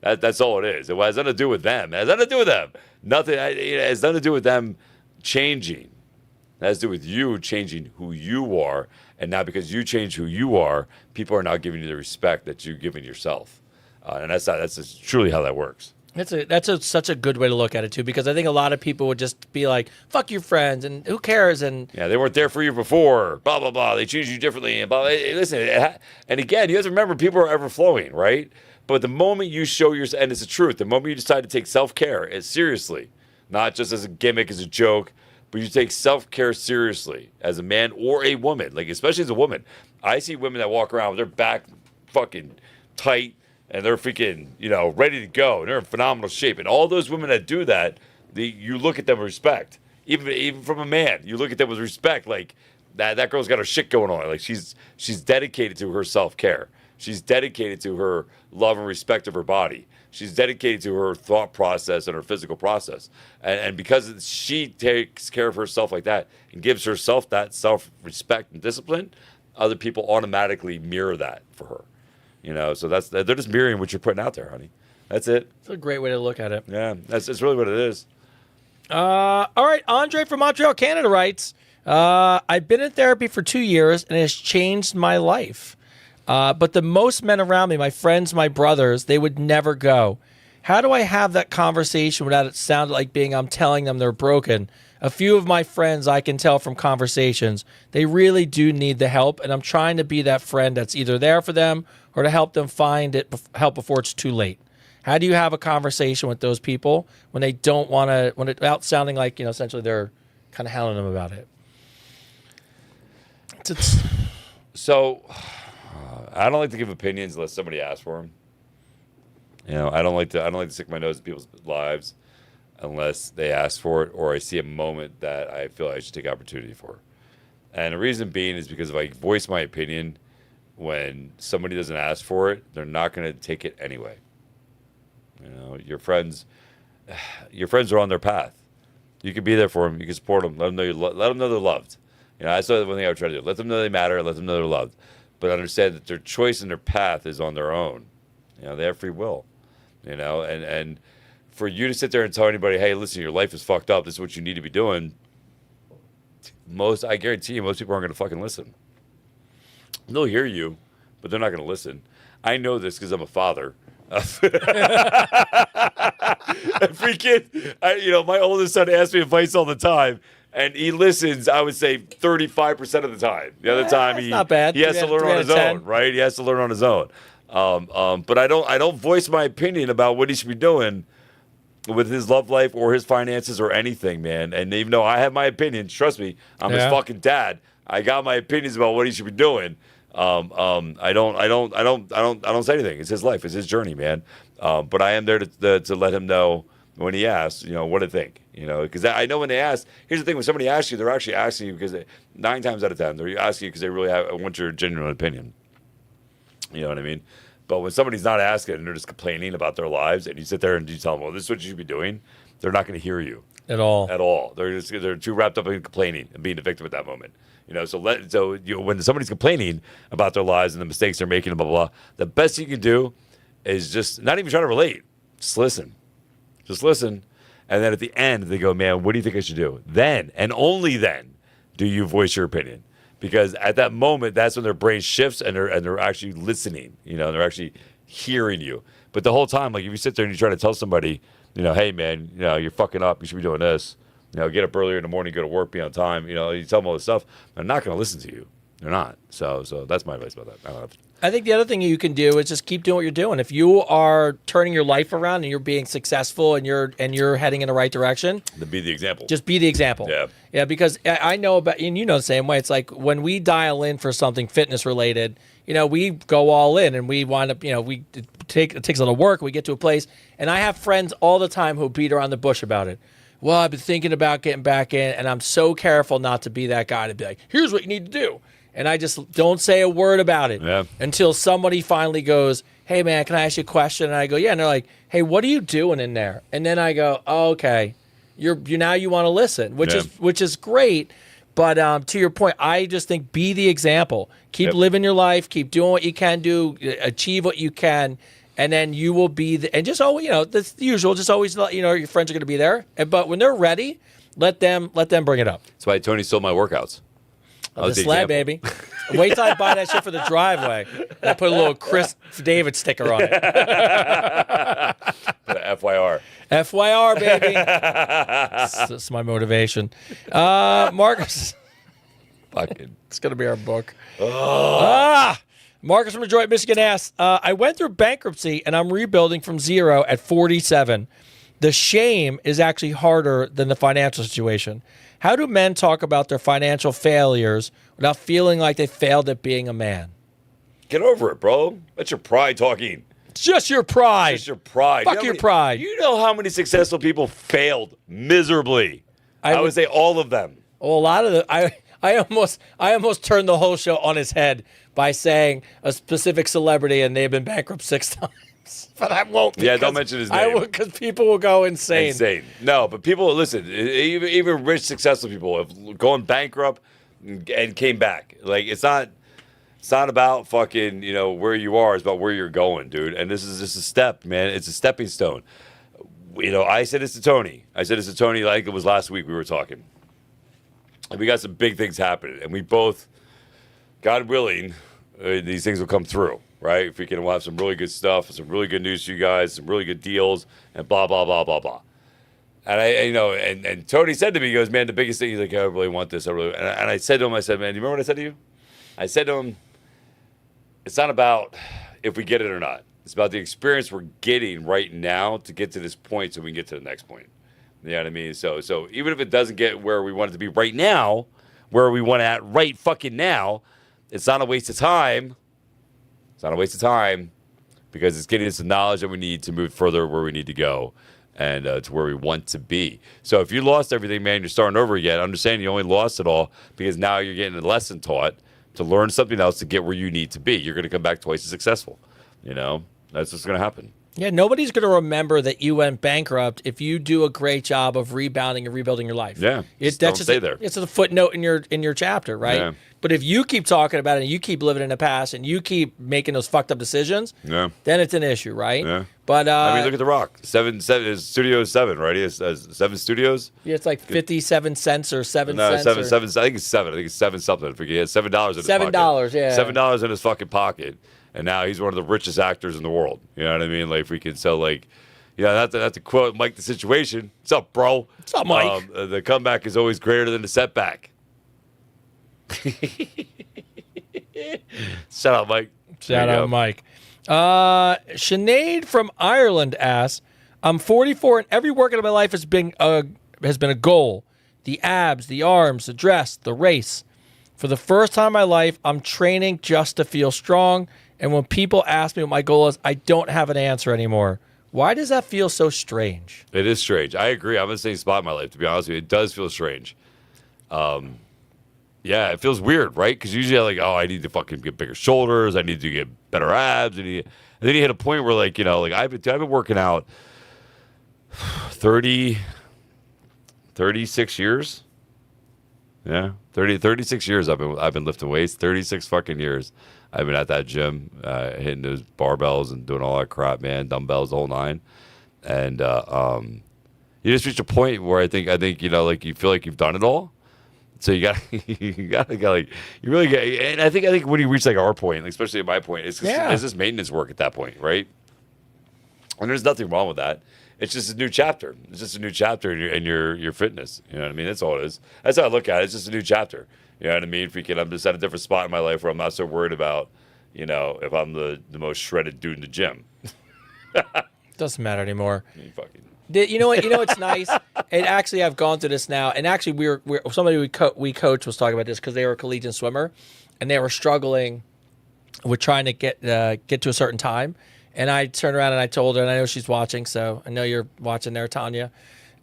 That's all it is. It has nothing to do with them. It has nothing to do with them. Nothing. It has nothing to do with them changing. It has to do with you changing who you are. And now because you change who you are, people are now giving you the respect that you've given yourself. And that's just truly how that works. That's such a good way to look at it too, because I think a lot of people would just be like, "Fuck your friends," and who cares? And yeah, they weren't there for you before. Blah blah blah. They choose you differently. And blah, blah. Listen, and again, you have to remember, people are ever flowing, right? But the moment you show yourself, and it's the truth, the moment you decide to take self-care as seriously, not just as a gimmick, as a joke, but you take self-care seriously as a man or a woman, like especially as a woman. I see women that walk around with their back fucking tight and they're freaking, ready to go. And they're in phenomenal shape. And all those women that do that, you look at them with respect. Even from a man, you look at them with respect. Like that girl's got her shit going on. Like she's dedicated to her self-care. She's dedicated to her love and respect of her body. She's dedicated to her thought process and her physical process. And because she takes care of herself like that and gives herself that self-respect and discipline, other people automatically mirror that for her. So they're just mirroring what you're putting out there, honey. That's it. it's a great way to look at it. Yeah, that's really what it is. All right, Andre from Montreal, Canada writes, I've been in therapy for 2 years and it has changed my life. But the most men around me, my friends, my brothers, they would never go. How do I have that conversation without it sounding like I'm telling them they're broken? A few of my friends, I can tell from conversations, they really do need the help, and I'm trying to be that friend that's either there for them or to help them find help before it's too late. How do you have a conversation with those people when they don't want to, without sounding like, essentially they're kind of hounding them about it? So, I don't like to give opinions unless somebody asks for them. I don't like to stick my nose in people's lives unless they ask for it or I see a moment that I feel I should take opportunity for. And the reason being is because if I voice my opinion when somebody doesn't ask for it, they're not going to take it anyway. Your friends are on their path. You can be there for them. You can support them. Let them know they're loved. That's the one thing I would try to do. Let them know they matter. Let them know they're loved. But understand that their choice and their path is on their own. They have free will. And for you to sit there and tell anybody, hey, listen, your life is fucked up. This is what you need to be doing. I guarantee you, most people aren't going to fucking listen. They'll hear you, but they're not going to listen. I know this because I'm a father. My oldest son asks me advice all the time, and he listens, I would say, 35% of the time. The other time, not bad. He has to learn on his own, right? He has to learn on his own. But I don't voice my opinion about what he should be doing with his love life or his finances or anything, man. And even though I have my opinions, trust me, I'm his fucking dad. I got my opinions about what he should be doing. I don't say anything. It's his life. It's his journey, man. But I am there to let him know when he asks, what to think. Because I know when they ask. Here's the thing: when somebody asks you, they're actually asking you because 9 times out of 10 they're asking you because they really want your genuine opinion. You know what I mean? But when somebody's not asking and they're just complaining about their lives, and you sit there and you tell them, well, this is what you should be doing, they're not going to hear you at all. At all. They're too wrapped up in complaining and being the victim at that moment. When somebody's complaining about their lives and the mistakes they're making, and blah, blah, blah, the best you can do is just not even try to relate. Just listen. Just listen. And then at the end, they go, man, what do you think I should do? Then, and only then, do you voice your opinion. Because at that moment, that's when their brain shifts and they're actually listening. They're actually hearing you. But the whole time, like if you sit there and you try to tell somebody, hey, man, you're fucking up. You should be doing this. Get up earlier in the morning, go to work, be on time. You tell them all this stuff. They're not going to listen to you. They're not. So that's my advice about that. I think the other thing you can do is just keep doing what you're doing. If you are turning your life around and you're being successful and you're heading in the right direction, then be the example. Just be the example. Yeah. Because I know about, and the same way. It's like when we dial in for something fitness related, we go all in and we wind up, it takes a lot of work. We get to a place, and I have friends all the time who beat around the bush about it. Well, I've been thinking about getting back in, and I'm so careful not to be that guy to be like, here's what you need to do. And I just don't say a word about it until somebody finally goes, hey, man, can I ask you a question? And I go, yeah. And they're like, hey, what are you doing in there? And then I go, oh, okay. Now you want to listen, which is great. But to your point, I just think be the example. Keep living your life. Keep doing what you can do. Achieve what you can. And then you will be and just always, that's the usual. Just always let your friends are going to be there. But when they're ready, let them bring it up. That's why Tony stole my workouts. The sled, baby. Wait till I buy that shit for the driveway. And I put a little Chris David sticker on it. Put a FYR. FYR, baby. That's my motivation. Marcus. Fucking. It's going to be our book. Marcus from Detroit, Michigan asks, I went through bankruptcy and I'm rebuilding from zero at 47. The shame is actually harder than the financial situation. How do men talk about their financial failures without feeling like they failed at being a man? Get over it, bro. That's your pride talking. It's just your pride. Just your pride. Fuck your pride. You know how many successful people failed miserably? I would say all of them. Well, a lot of the I almost turned the whole show on his head by saying a specific celebrity and they've been bankrupt 6 times. But I won't. Yeah, don't mention his name. I won't, because people will go insane. No, but people, listen, even rich, successful people have gone bankrupt and came back. Like, it's not about fucking, where you are. It's about where you're going, dude. And this is just a step, man. It's a stepping stone. I said this to Tony. Like it was last week we were talking. And we got some big things happening. And we both, God willing, these things will come through. Right? If we'll have some really good stuff, some really good news for you guys, some really good deals, and blah, blah, blah, blah, blah. And and Tony said to me, he goes, man, the biggest thing, he's like, I really want this. And I said to him, man, do you remember what I said to you? I said to him, it's not about if we get it or not. It's about the experience we're getting right now to get to this point so we can get to the next point. You know what I mean? So even if it doesn't get where we want it to be right now, where we want it at right fucking now, it's not a waste of time. It's not a waste of time because it's getting us the knowledge that we need to move further where we need to go and to where we want to be. So if you lost everything, man, you're starting over again. Understand you only lost it all because now you're getting a lesson taught to learn something else to get where you need to be. You're going to come back twice as successful. You know, that's what's going to happen. Yeah, nobody's going to remember that you went bankrupt if you do a great job of rebounding and rebuilding your life. Yeah, that's don't stay there. It's a footnote in your chapter, right? Yeah. But if you keep talking about it and you keep living in the past and you keep making those fucked up decisions, then it's an issue, right? Yeah. But I mean, look at The Rock. Seven is Studio 7, right? He has 7 studios. Yeah, it's like 57 cents or 7 No, cents. seven. I think it's 7. I think it's 7 something. I forget. He has $7 in his pocket. $7, yeah. $7 in his fucking pocket, and now he's one of the richest actors in the world. You know what I mean? Like freaking. So like, not to quote Mike the Situation. What's up, bro? What's up, Mike? The comeback is always greater than the setback. Shout out, Mike. Shout out, Mike. Sinead from Ireland asks, I'm 44 and every workout of my life has been a goal. The abs, the arms, the dress, the race. For the first time in my life, I'm training just to feel strong. And when people ask me what my goal is, I don't have an answer anymore. Why does that feel so strange? It is strange. I agree. I'm in the same spot in my life, to be honest with you. It does feel strange. Yeah, it feels weird, right? Because usually I'm like, I need to fucking get bigger shoulders. I need to get better abs. And then you hit a point where, like, I've been working out 36 years. Yeah, 36 years I've been lifting weights. 36 fucking years. I've been at that gym, hitting those barbells and doing all that crap, man. Dumbbells, the whole nine. And you just reach a point where I think like you feel like you've done it all. So you got like you really get. And I think when you reach like our point, like, especially at my point, it's just maintenance work at that point, right? And there's nothing wrong with that. It's just a new chapter. It's just a new chapter in your fitness. You know what I mean? That's all it is. That's how I look at it. It's just a new chapter. You know what I mean? Freaking, I'm just at a different spot in my life where I'm not so worried about, if I'm the most shredded dude in the gym. Doesn't matter anymore. Fucking. You know what? It's nice. And actually, I've gone through this now. And actually, we're somebody we coach was talking about this because they were a collegiate swimmer, and they were struggling with trying to get to a certain time. And I turned around and I told her, and I know she's watching, so I know you're watching there, Tanya.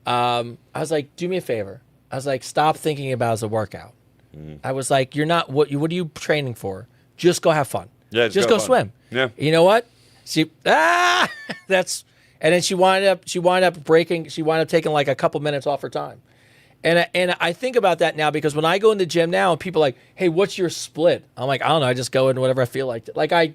I was like, do me a favor. I was like, stop thinking about it as a workout. I was like, you're not what are you training for? Just go have fun. Yeah, just go swim. Yeah. You know what? That's. And then she wound up taking like a couple minutes off her time. And I think about that now because when I go in the gym now and people are like, hey, what's your split? I'm like, I don't know. I just go in whatever I feel like. Like I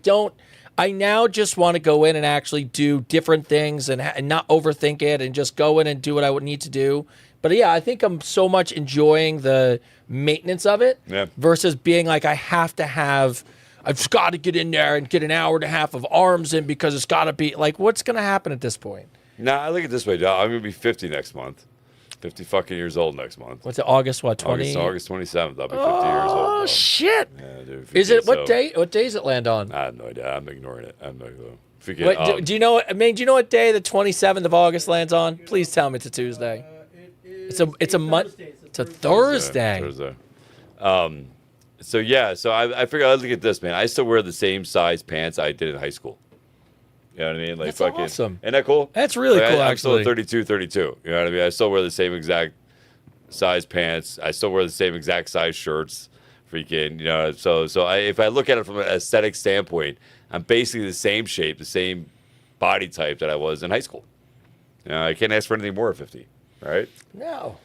now just want to go in and actually do different things and not overthink it and just go in and do what I would need to do. But yeah, I think I'm so much enjoying the maintenance of it versus being like, I've just got to get in there and get an hour and a half of arms in because it's got to be like, what's going to happen at this point? Nah, I look at it this way, dog. I'm going to be 50 next month. 50 fucking years old next month. What's it, August, what, 20? August 27th. I'll be 50 years old. Oh, shit. Yeah, dude. Is it, what day does it land on? I have no idea. I'm ignoring it. I have no clue. Wait, do you know what day the 27th of August lands on? Please tell me it's a Tuesday. It's a Monday. It's a Thursday. Thursday. So I figured I'd look at this, man. I still wear the same size pants I did in high school. You know what I mean? Like, that's fucking, awesome. Isn't that cool? That's really cool, I'm still actually. 32. You know what I mean? I still wear the same exact size pants. I still wear the same exact size shirts. Freaking, if I look at it from an aesthetic standpoint, I'm basically the same shape, the same body type that I was in high school. I can't ask for anything more at 50, right? No.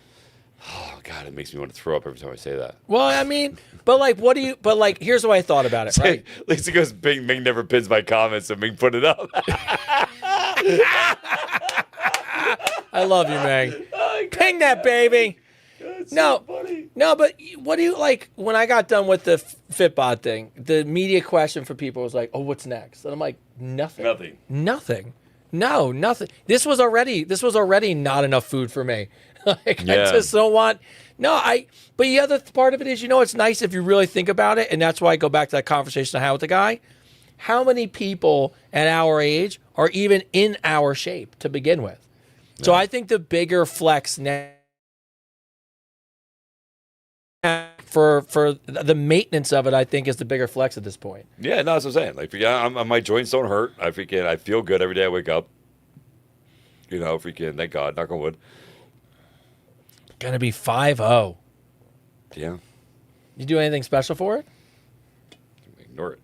Oh, God, it makes me want to throw up every time I say that. Well, I mean, here's what I thought about it, right? Lisa goes, Ming never pins my comments, so Ming put it up. I love you, Ming. Ping that, baby. No, but what do you like? When I got done with the Fitbod thing, the media question for people was like, "Oh, what's next?" And I'm like, "Nothing. No, nothing. This was already not enough food for me. I just don't want. But the other part of it is, it's nice if you really think about it, and that's why I go back to that conversation I had with the guy. how many people at our age are even in our shape to begin with? So I think the bigger flex now for the maintenance of it, I think, is the bigger flex at this point. Yeah, no, that's what I'm saying. Like, my joints don't hurt. I feel good every day I wake up. You know, thank God, knock on wood. Gonna be 5-0. Yeah. You do anything special for it? Ignore it.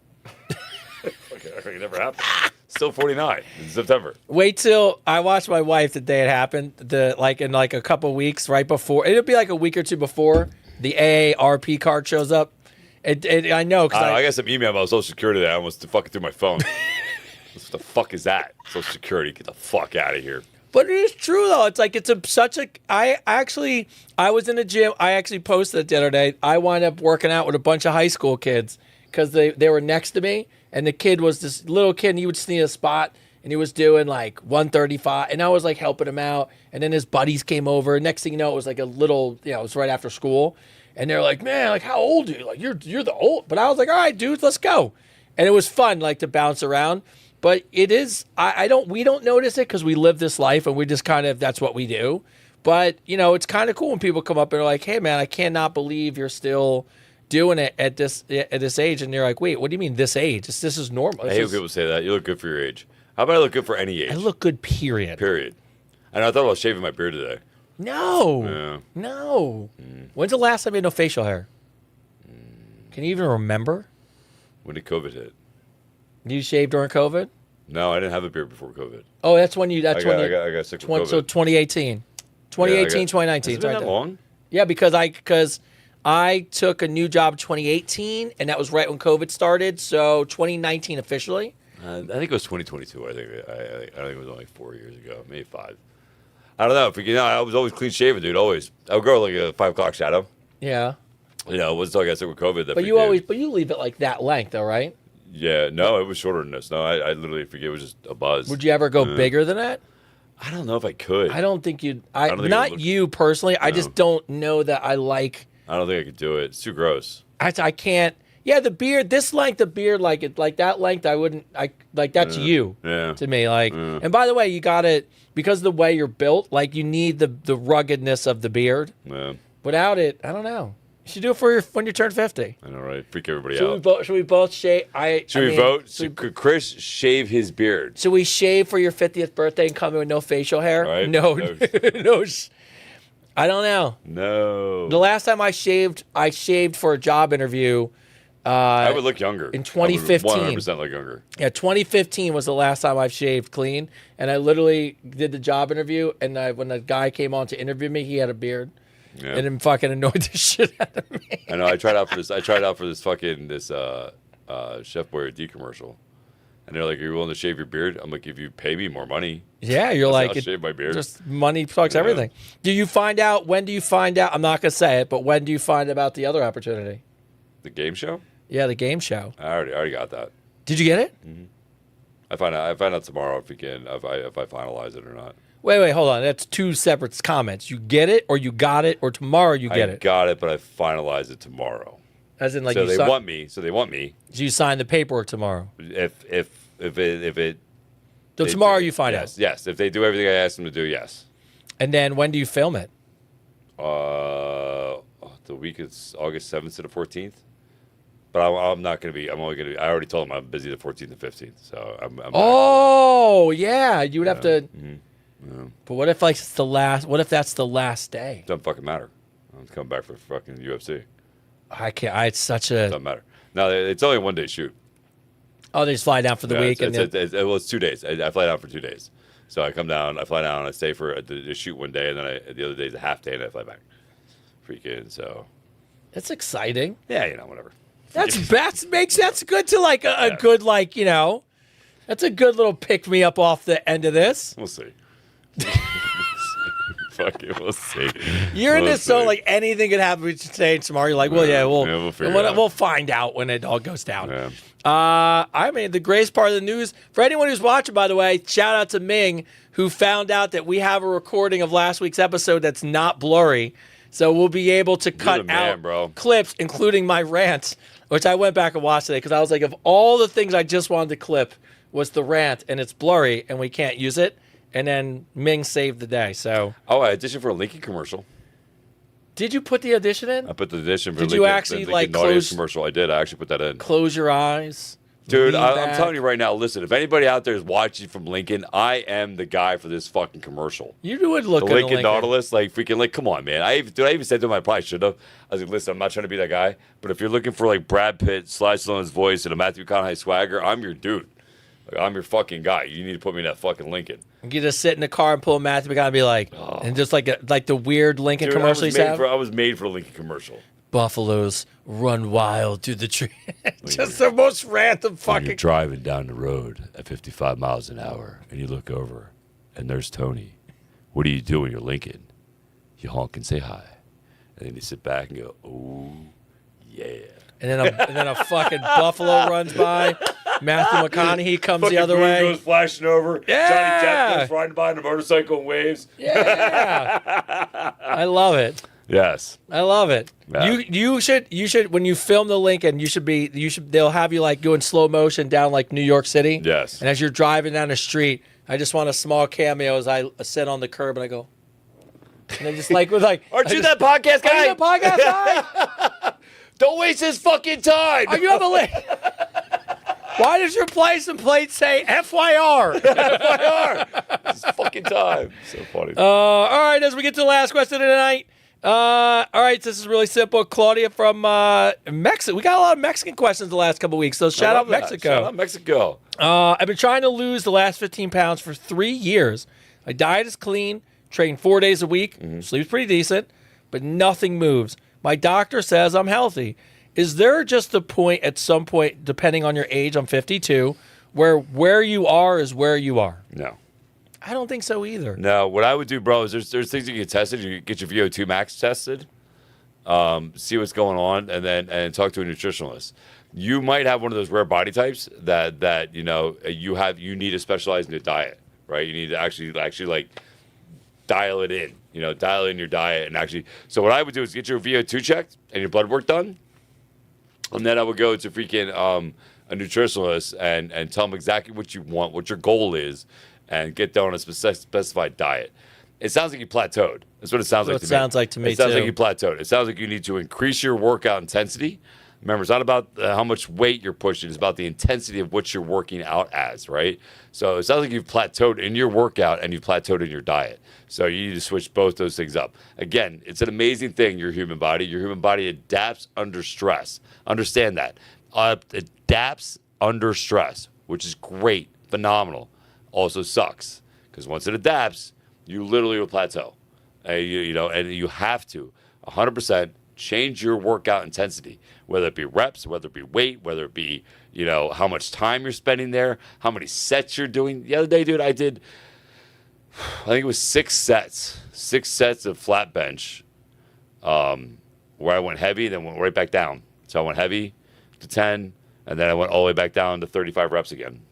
It never happened. Still 49 in September. Wait till I watched my wife the day it happened. In a couple weeks right before. It'll be like a week or two before the AARP card shows up. I know because I got some email about Social Security that I almost fucking through my phone. What the fuck is that? Social Security, get the fuck out of here. But it is true though. It's like I was in the gym. I actually posted it the other day. I wound up working out with a bunch of high school kids because they were next to me, and the kid was this little kid, and he would sneak a spot, and he was doing like 135, and I was like helping him out, and then his buddies came over. Next thing you know, it was like a little, it was right after school, and they're like, "Man, like how old are you? Like you're the old." But I was like, "All right, dudes, let's go," and it was fun, like to bounce around. But it is, we don't notice it because we live this life and we just kind of, that's what we do. But, it's kind of cool when people come up and are like, hey, man, I cannot believe you're still doing it at this age. And you're like, wait, what do you mean this age? This is normal. I hate when people say that. You look good for your age. How about I look good for any age? I look good, period. Period. And I thought about shaving my beard today. No. Yeah. No. When's the last time you had no facial hair? Can you even remember? When did COVID hit? Did you shave during COVID? No, I didn't have a beard before COVID. Oh, that's when you. I got sick with COVID. So 2018, 2019. Has it been that long? Yeah, because I took a new job 2018, and that was right when COVID started. So 2019 officially. I think it was 2022. I think it was only 4 years ago, maybe 5. I don't know. I was always clean shaven, dude. Always. I would grow like a 5 o'clock shadow. Yeah. It wasn't until I got sick with COVID. But you leave it like that length, though, right? Yeah, no, it was shorter than this. No, I literally forget. It was just a buzz. Would you ever go bigger than that? I don't know if I could. I don't think you'd. Not you personally. No. I just don't know that I like. I don't think I could do it. It's too gross. I can't. Yeah, the beard. This length of beard, like that length, I wouldn't. That's you. Yeah. To me, And by the way, you got it because of the way you're built. Like you need the ruggedness of the beard. Yeah. Without it, I don't know. You should do it when you turn 50. I know, right? Freak everybody out. Should we both shave? Should we vote? Could Chris shave his beard? Should we shave for your 50th birthday and come in with no facial hair? Right. No. No. I don't know. No. The last time I shaved for a job interview. I would look younger. In 2015. 100% look younger. Yeah, 2015 was the last time I've shaved clean. And I literally did the job interview. And when the guy came on to interview me, he had a beard. Yeah. And it fucking annoyed the shit out of me. I know. I tried out for this Chef Boyardee commercial, and they're like, "Are you willing to shave your beard?" I'm like, "If you pay me more money." Yeah, you're like, I'll shave my beard. Just money talks everything. When do you find out? I'm not gonna say it, but when do you find about the other opportunity? The game show? Yeah, the game show. I already got that. Did you get it? Mm-hmm. I find out tomorrow if I finalize it or not. Wait, hold on. That's two separate comments. You get it, or you got it, or tomorrow you get it. I got it, but I finalize it tomorrow. As in, like, so they want me. So you sign the paperwork tomorrow. If it. So tomorrow you find out. Yes. If they do everything I asked them to do, yes. And then when do you film it? The week is August 7th to the 14th. But I'm not going to be. I'm only going to. I already told them I'm busy the 14th and 15th. So I'm yeah. You would have to. Mm-hmm. Yeah. But what if it's the last? What if that's the last day? Doesn't fucking matter. I'm coming back for fucking UFC. I can't. It's such a. Doesn't matter. No, it's only a 1 day shoot. Oh, they just fly down for the week, it's 2 days. I fly down for 2 days. So I come down, I fly down, I stay for the shoot 1 day, and then the other day is a half day, and I fly back. Freaking so. That's exciting. Yeah, whatever. That's good to like a good that's a good little pick me up off the end of this. We'll see. Fuck it, we'll see. You're in this zone like anything could happen today and tomorrow. You're like, we'll find out when it all goes down. Yeah. I mean, the greatest part of the news for anyone who's watching, by the way, shout out to Ming who found out that we have a recording of last week's episode that's not blurry, so we'll be able to cut out clips, including my rant. which I went back and watched today because I was like, of all the things I just wanted to clip was the rant, and it's blurry, and we can't use it. And then Ming saved the day. So, I auditioned for a Lincoln commercial. did you put the audition in? I put the audition for Did Lincoln, you actually, the like, Lincoln audience close- commercial. I did. I actually put that in. Close your eyes, Dude, lean I'm back. telling you right now, listen, if anybody out there is watching from Lincoln, I am the guy for this fucking commercial. You would look The good in Lincoln Lincoln. Nautilus, like freaking, like, come on, man. I even said to him, I probably should have. I was like, listen, I'm not trying to be that guy, but if you're looking for like Brad Pitt, Sly Stallone's voice, and a Matthew McConaughey swagger, I'm your dude. Like, I'm your fucking guy. You need to put me in that fucking Lincoln. You just sit in the car and pull Matthew McConaughey and be like, and just like the weird Lincoln Dude, commercial you have. I was made for a Lincoln commercial. Buffaloes run wild through the tree. Just the most random When fucking. you're driving down the road at 55 miles an hour and you look over and there's Tony. What do you do in your Lincoln? You honk and say hi. And then you sit back and go, oh, yeah. And then a fucking buffalo runs by. Matthew McConaughey comes the other Moon way. goes flashing over. Yeah. Johnny Depp goes riding by on a motorcycle and waves. Yeah. I love it. Yes. I love it. Yeah. You should when you film the Lincoln, they'll have you like go in slow motion down like New York City. Yes. And as you're driving down the street, I just want a small cameo as I sit on the curb and I go. And I just like with like Aren't you that podcast Are you guy? the podcast guy? Don't waste his fucking time. Are you have a link? Why does your license plate say FYR? It's fucking time. So funny. All right, as we get to the last question of the night. All right, this is really simple. Claudia from Mexico. We got a lot of Mexican questions the last couple of weeks, so shout I out love that. Mexico. Shout out Mexico. I've been trying to lose the last 15 pounds for 3 years. My diet is clean, train 4 days a week, sleep's pretty decent, but nothing moves. My doctor says I'm healthy. Is there just a point at some point, depending on your age, I'm 52, where you are is where you are? No. I don't think so either. No, what I would do, bro, is there's things you get tested. You get your VO2 max tested, see what's going on, and talk to a nutritionalist. You might have one of those rare body types that you need to specialize in your diet, right? You need to actually like dial it in, dial in your diet and actually. So what I would do is get your VO2 checked and your blood work done, and then I would go to freaking a nutritionalist and tell them exactly what you want, what your goal is, and get down on a specified diet. It sounds like you plateaued. That's what it sounds like to me. It sounds like to me, It sounds too. like you plateaued. It sounds like you need to increase your workout intensity. Remember, it's not about how much weight you're pushing. It's about the intensity of what you're working out as, right? So it sounds like you've plateaued in your workout and you've plateaued in your diet. So you need to switch both those things up. Again, it's an amazing thing, your human body. Your human body adapts under stress. Understand that. Adapts under stress, which is great, phenomenal. Also sucks because once it adapts, you literally will plateau. And you have to 100% change your workout intensity, whether it be reps, whether it be weight, whether it be how much time you're spending there, how many sets you're doing. The other day, dude, I think it was 6 sets of flat bench, where I went heavy, then went right back down. So I went heavy to 10, and then I went all the way back down to 35 reps again.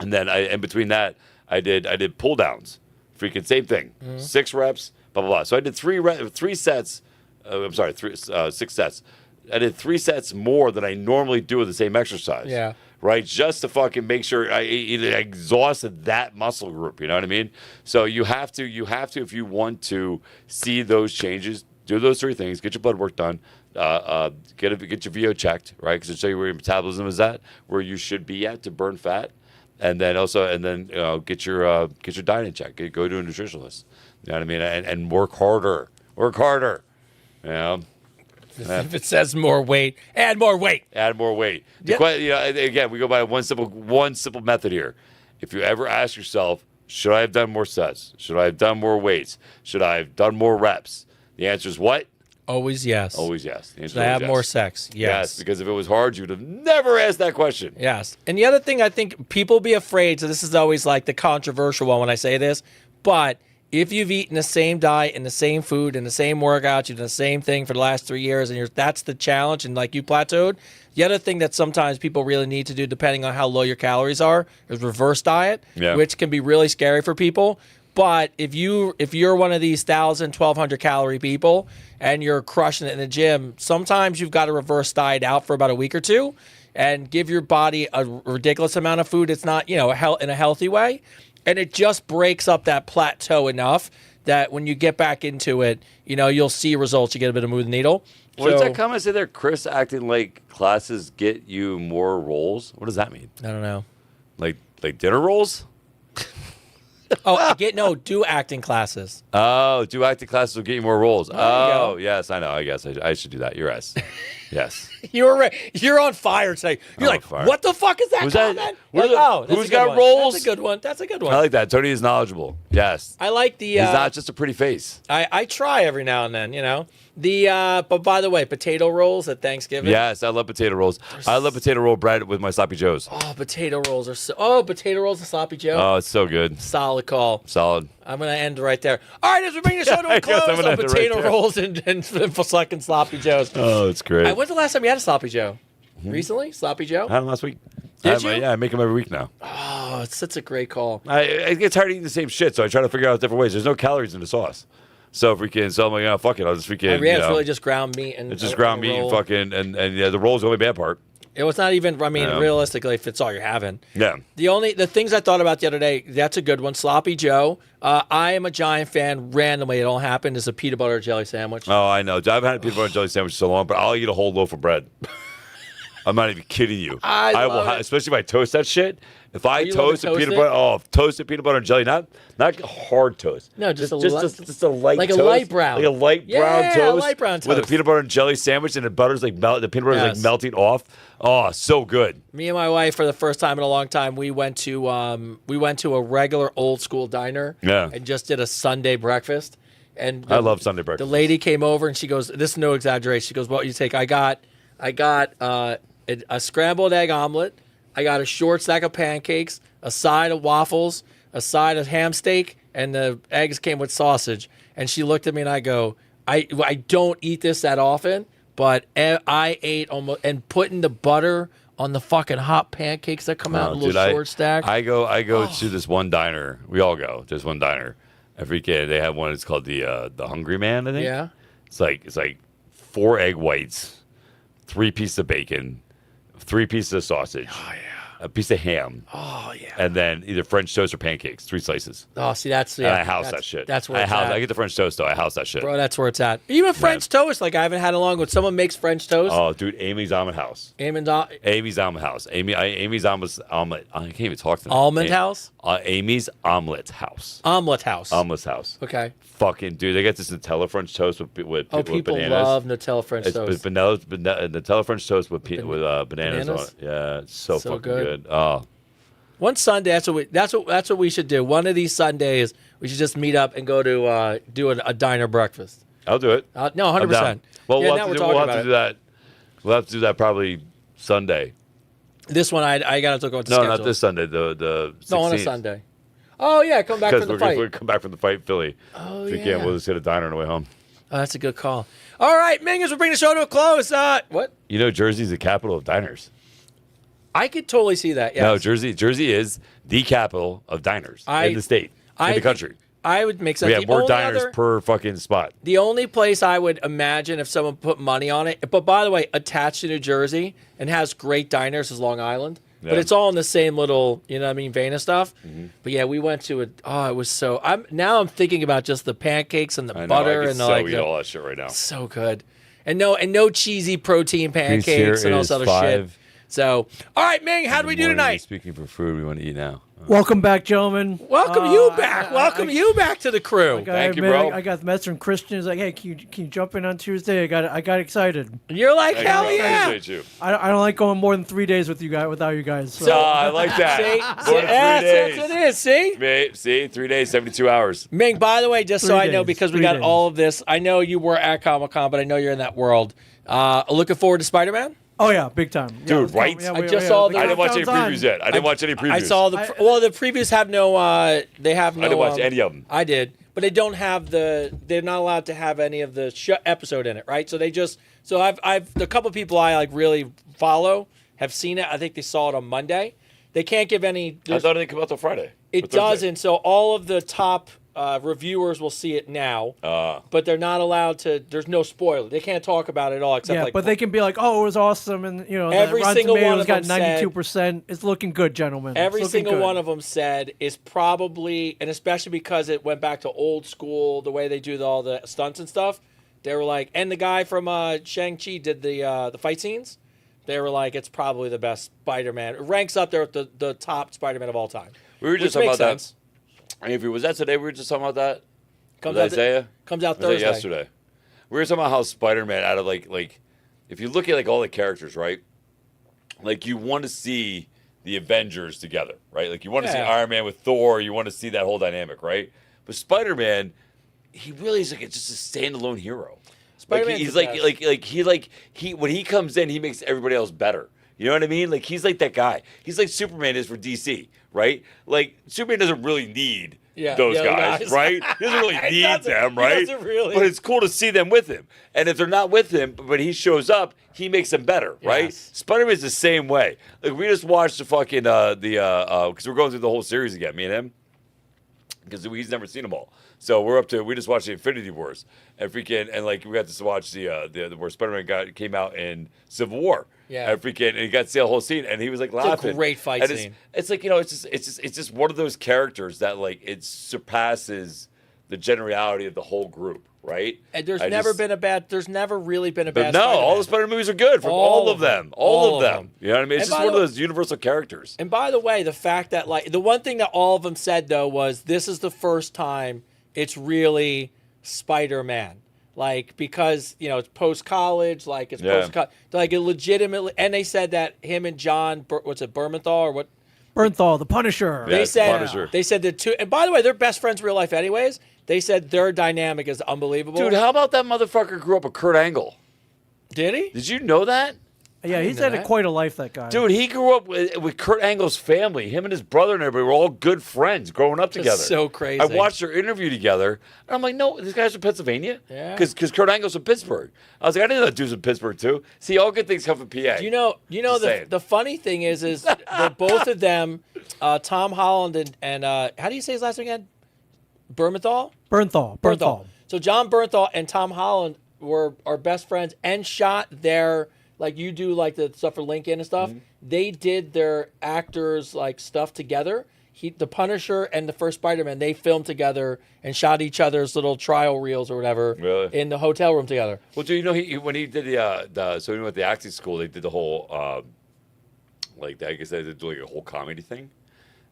And then in between that, I did pull downs, freaking same thing, 6 reps, blah blah blah. So I did 6 sets. I did 3 sets more than I normally do with the same exercise. Yeah. Right, just to fucking make sure I exhausted that muscle group. You know what I mean? So you have to if you want to see those changes, do those 3 things: get your blood work done, get your VO checked, right? Because it'll show you where your metabolism is at, where you should be at to burn fat. And then get your diet in check. Go to a nutritionist. You know what I mean? And work harder. Work harder. If it says more weight, add more weight. Add more weight. Yep. Again, we go by one simple method here. If you ever ask yourself, should I have done more sets? Should I have done more weights? Should I have done more reps? The answer is what? Always yes. Always yes. The answer Should I is have yes. more sex? Yes. Because if it was hard, you would have never asked that question. Yes. And the other thing I think people be afraid, so this is always like the controversial one when I say this, but if you've eaten the same diet and the same food and the same workouts, you've done the same thing for the last 3 years, and that's the challenge, and like you plateaued, the other thing that sometimes people really need to do, depending on how low your calories are, is reverse diet, Yeah. which can be really scary for people. But if you're one of these 1,200 calorie people and you're crushing it in the gym, sometimes you've got to reverse diet out for about a week or two and give your body a ridiculous amount of food. It's not, in a healthy way. And it just breaks up that plateau enough that when you get back into it, you'll see results. You get a bit of move the needle. What does that comment say there? Chris acting like classes get you more rolls? What does that mean? I don't know. Like dinner rolls? Do acting classes. Oh, do acting classes will get you more rolls. There you go. Yes, I know. I guess I should do that. You're right. Yes. You're on fire today. You're like, fire. what the fuck is that Who's that? comment? Who's got rolls? That's a good one. That's a good one. I like that. Tony is knowledgeable. Yes. I like the. He's not just a pretty face. I try every now and then, but by the way, potato rolls at Thanksgiving. Yes, I love potato rolls. I love potato roll bread with my sloppy joes. Oh, potato rolls and sloppy Joe. Oh, it's so good. Solid call. Solid. I'm going to end right there. All right, as we bring the show to I a guess I'm close gonna on end it potato right there. rolls and fucking sloppy Joes. Oh, it's great. When's the last time you had a sloppy Joe? Recently? Sloppy Joe? I had them last week. Did you? Yeah, I make them every week now. Oh, it's such a great call. I get tired of eating the same shit, so I try to figure out different ways. There's no calories in the sauce. So if we can, I'm like, fuck it, I'll just freaking. It's really just ground meat and it's just ground meat and fucking and the roll's the only bad part. It was not even. Realistically, if it's all you're having. Yeah. The things I thought about the other day. That's a good one. Sloppy Joe. I am a giant fan. Randomly, it all happened. Is a peanut butter jelly sandwich. Oh, I know. I haven't had a peanut butter and jelly sandwich in so long, but I'll eat a whole loaf of bread. I'm not even kidding you. I will, especially if I toast that shit. If I You love toast to a toast peanut it? butter, toasted peanut butter and jelly, not hard toast. No, just a light like toast, a light brown. like a light Yeah, brown toast, light brown with a toast. peanut butter and jelly sandwich, and the butter's the peanut butter is Yes. like melting off. Oh, so good. Me and my wife, for the first time in a long time, we went to a regular old school diner. Yeah. And just did a Sunday breakfast. And I love Sunday breakfast. The lady came over and she goes, "This is no exaggeration." She goes, "What you take?" I got a scrambled egg omelet. I got a short stack of pancakes, a side of waffles, a side of ham steak, and the eggs came with sausage. And she looked at me and I go, I don't eat this that often, but I ate almost, and putting the butter on the fucking hot pancakes that come out in a little short stack. I go to this one diner. We all go. There's one diner. Every kid, they have one. It's called the Hungry Man, I think. Yeah. It's like 4 egg whites, 3 pieces of bacon, 3 pieces of sausage. Oh, yeah. A piece of ham. Oh, yeah. And then either French toast or pancakes, 3 slices. Oh, see, that's And I house that shit. That's where it's at. I get the French toast though. I house that shit. Bro, that's where it's at. Even French toast, like I haven't had it long. When someone makes French toast, Oh, dude, Amy's Omelet House. Amy's Omelet House. Amy's Omelet. I can't even talk to them. Almond House? Amy's Omelet House. Omelet House. Omelet House. Okay. Fucking dude, they got this Nutella French toast with People bananas. love Nutella French It's toast. Nutella French toast with bananas bananas? on it. Yeah, it's so fucking good. good. Oh, One Sunday, that's what we should do. One of these Sundays, we should just meet up and go to do a diner breakfast. I'll do it. No, I'm 100%. down. Well, Yeah, we'll now have we're to talking do about that. We'll have to do that probably Sunday. This one, I got to go with the No, schedule. not this Sunday. The 16th. No, on a Sunday. Oh, yeah, come back from the Because fight. we're come back from the fight in Philly. Oh, If we yeah. can, we'll just hit a diner on the way home. Oh, that's a good call. All right, Mingers, we'll bring the show to a close. What? You know, Jersey's the capital of diners. I could totally see that, yes. No, Jersey is the capital of diners in the state, in the country. I would make sense. We have The more only diners other- per fucking spot. The only place I would imagine if someone put money on it, but by the way, attached to New Jersey and has great diners is Long Island. But Yeah. it's all in the same little, vein of stuff. But yeah, we went to it. Oh, it was so. I'm thinking about just the pancakes and the I know, butter I and could the eat all that shit right now. so good, and no cheesy protein pancakes Here and all is this other 5 shit. So, all right, Ming, how do we do morning. tonight? Speaking for food, we want to eat now. Welcome back, gentlemen. Welcome you back. Welcome you back to the crew. Thank you, bro. I got the message from Christian. He's like, "Hey, can you jump in on Tuesday?" I got excited. You're like, Thank you, hell bro. yeah. Appreciate you. I don't like going more than 3 days with you guys without you guys. So, I like that. See, More than 3 that's days. what it is. See? Mate, see, 3 days, 72 hours. Ming, by the way, just so 3 I know, days, because we 3 got days. all of this, I know you were at Comic-Con, but I know you're in that world. Looking forward to Spider-Man? oh yeah, big time, Dude, let's go. right? I just saw the- I didn't watch any countdown's previews on. yet. I didn't watch any previews. I saw the previews have no they have no I didn't watch any of them. I did, but they don't have they're not allowed to have any of the episode in it, right? So they just I've the couple people I like really follow have seen it. I think they saw it on Monday. They can't give any I thought it didn't come out till Friday. It or Thursday. doesn't. So all of the top reviewers will see it now, but they're not allowed to. There's no spoiler. They can't talk about it at all except Yeah, like. but they can be like, "Oh, it was awesome," and you know, Every Rotten single Tomatoes one of got them said- 92%. It's looking good, gentlemen. Every It's looking single good. one of them said is probably, and especially because it went back to old school, the way they do all the stunts and stuff. They were like, and the guy from Shang-Chi did the fight scenes. They were like, it's probably the best Spider-Man. It ranks up there with the top Spider-Man of all time. We were just Which talking makes about sense. that. Avery, was that today? We were just talking about that. Comes Was out Isaiah? comes out Was that Thursday. yesterday. We were talking about how Spider-Man, out of like, if you look at like all the characters, right? Like you want to see the Avengers together, right? Like you want to see Yeah. Iron Man with Thor. You want to see that whole dynamic, right? But Spider-Man, he really is like just a standalone hero. Spider-Man's he's the best. like he when he comes in, he makes everybody else better. You know what I mean? Like he's like that guy. He's like Superman is for DC, right? Like Superman doesn't really need those the other guys, right? He doesn't really He need doesn't- them, he right? doesn't really. But it's cool to see them with him. And if they're not with him, but he shows up, he makes them better, right? Yes. Spider-Man's the same way. Like we just watched the fucking because we're going through the whole series again, me and him, because he's never seen them all. So we just watched the Infinity Wars and like we got to watch the where Spider-Man came out in Civil War. Yeah. And he got to see the whole scene and he was like a laughing. great fight And scene. It's like, it's just one of those characters that like it surpasses the generality of the whole group, right? And there's I never just- really been a But bad no, Spider-Man. all the Spider movies are good from all of them. All of them. You know what I mean? It's And just by one of the- those universal characters. And by the way, the fact that like the one thing that all of them said though was this is the first time it's really Spider-Man. Like because it's post college, like it's Yeah. post college, like it legitimately. And they said that him and John, what's it, Bernthal or what? Bernthal, the Punisher. Yeah, They it's the said Punisher. they said the two. And by the way, they're best friends in real life, anyways. They said their dynamic is unbelievable. Dude, how about that motherfucker grew up with Kurt Angle? Did he? Did you know that? Yeah, he's know had that. quite a life, that guy. Dude, he grew up with Kurt Angle's family. Him and his brother and everybody were all good friends growing up together. so crazy. I watched their interview together, and I'm like, no, this guy's from Pennsylvania? Yeah. Because Kurt Angle's from Pittsburgh. I was like, I didn't know that dude's from Pittsburgh, too. See, all good things come from PA. You know Just saying. the funny thing is that both of them, Tom Holland and how do you say his last name again? Bernthal? Bernthal. So John Bernthal and Tom Holland are best friends and shot their like you do like the stuff for LinkedIn and stuff. Mm-hmm. They did their actors like stuff together. The Punisher and the first Spider-Man, they filmed together and shot each other's little trial reels or whatever Really? in the hotel room together. Well, do you know when he did so when he went to acting school, they did the whole like I guess they did like a whole comedy thing,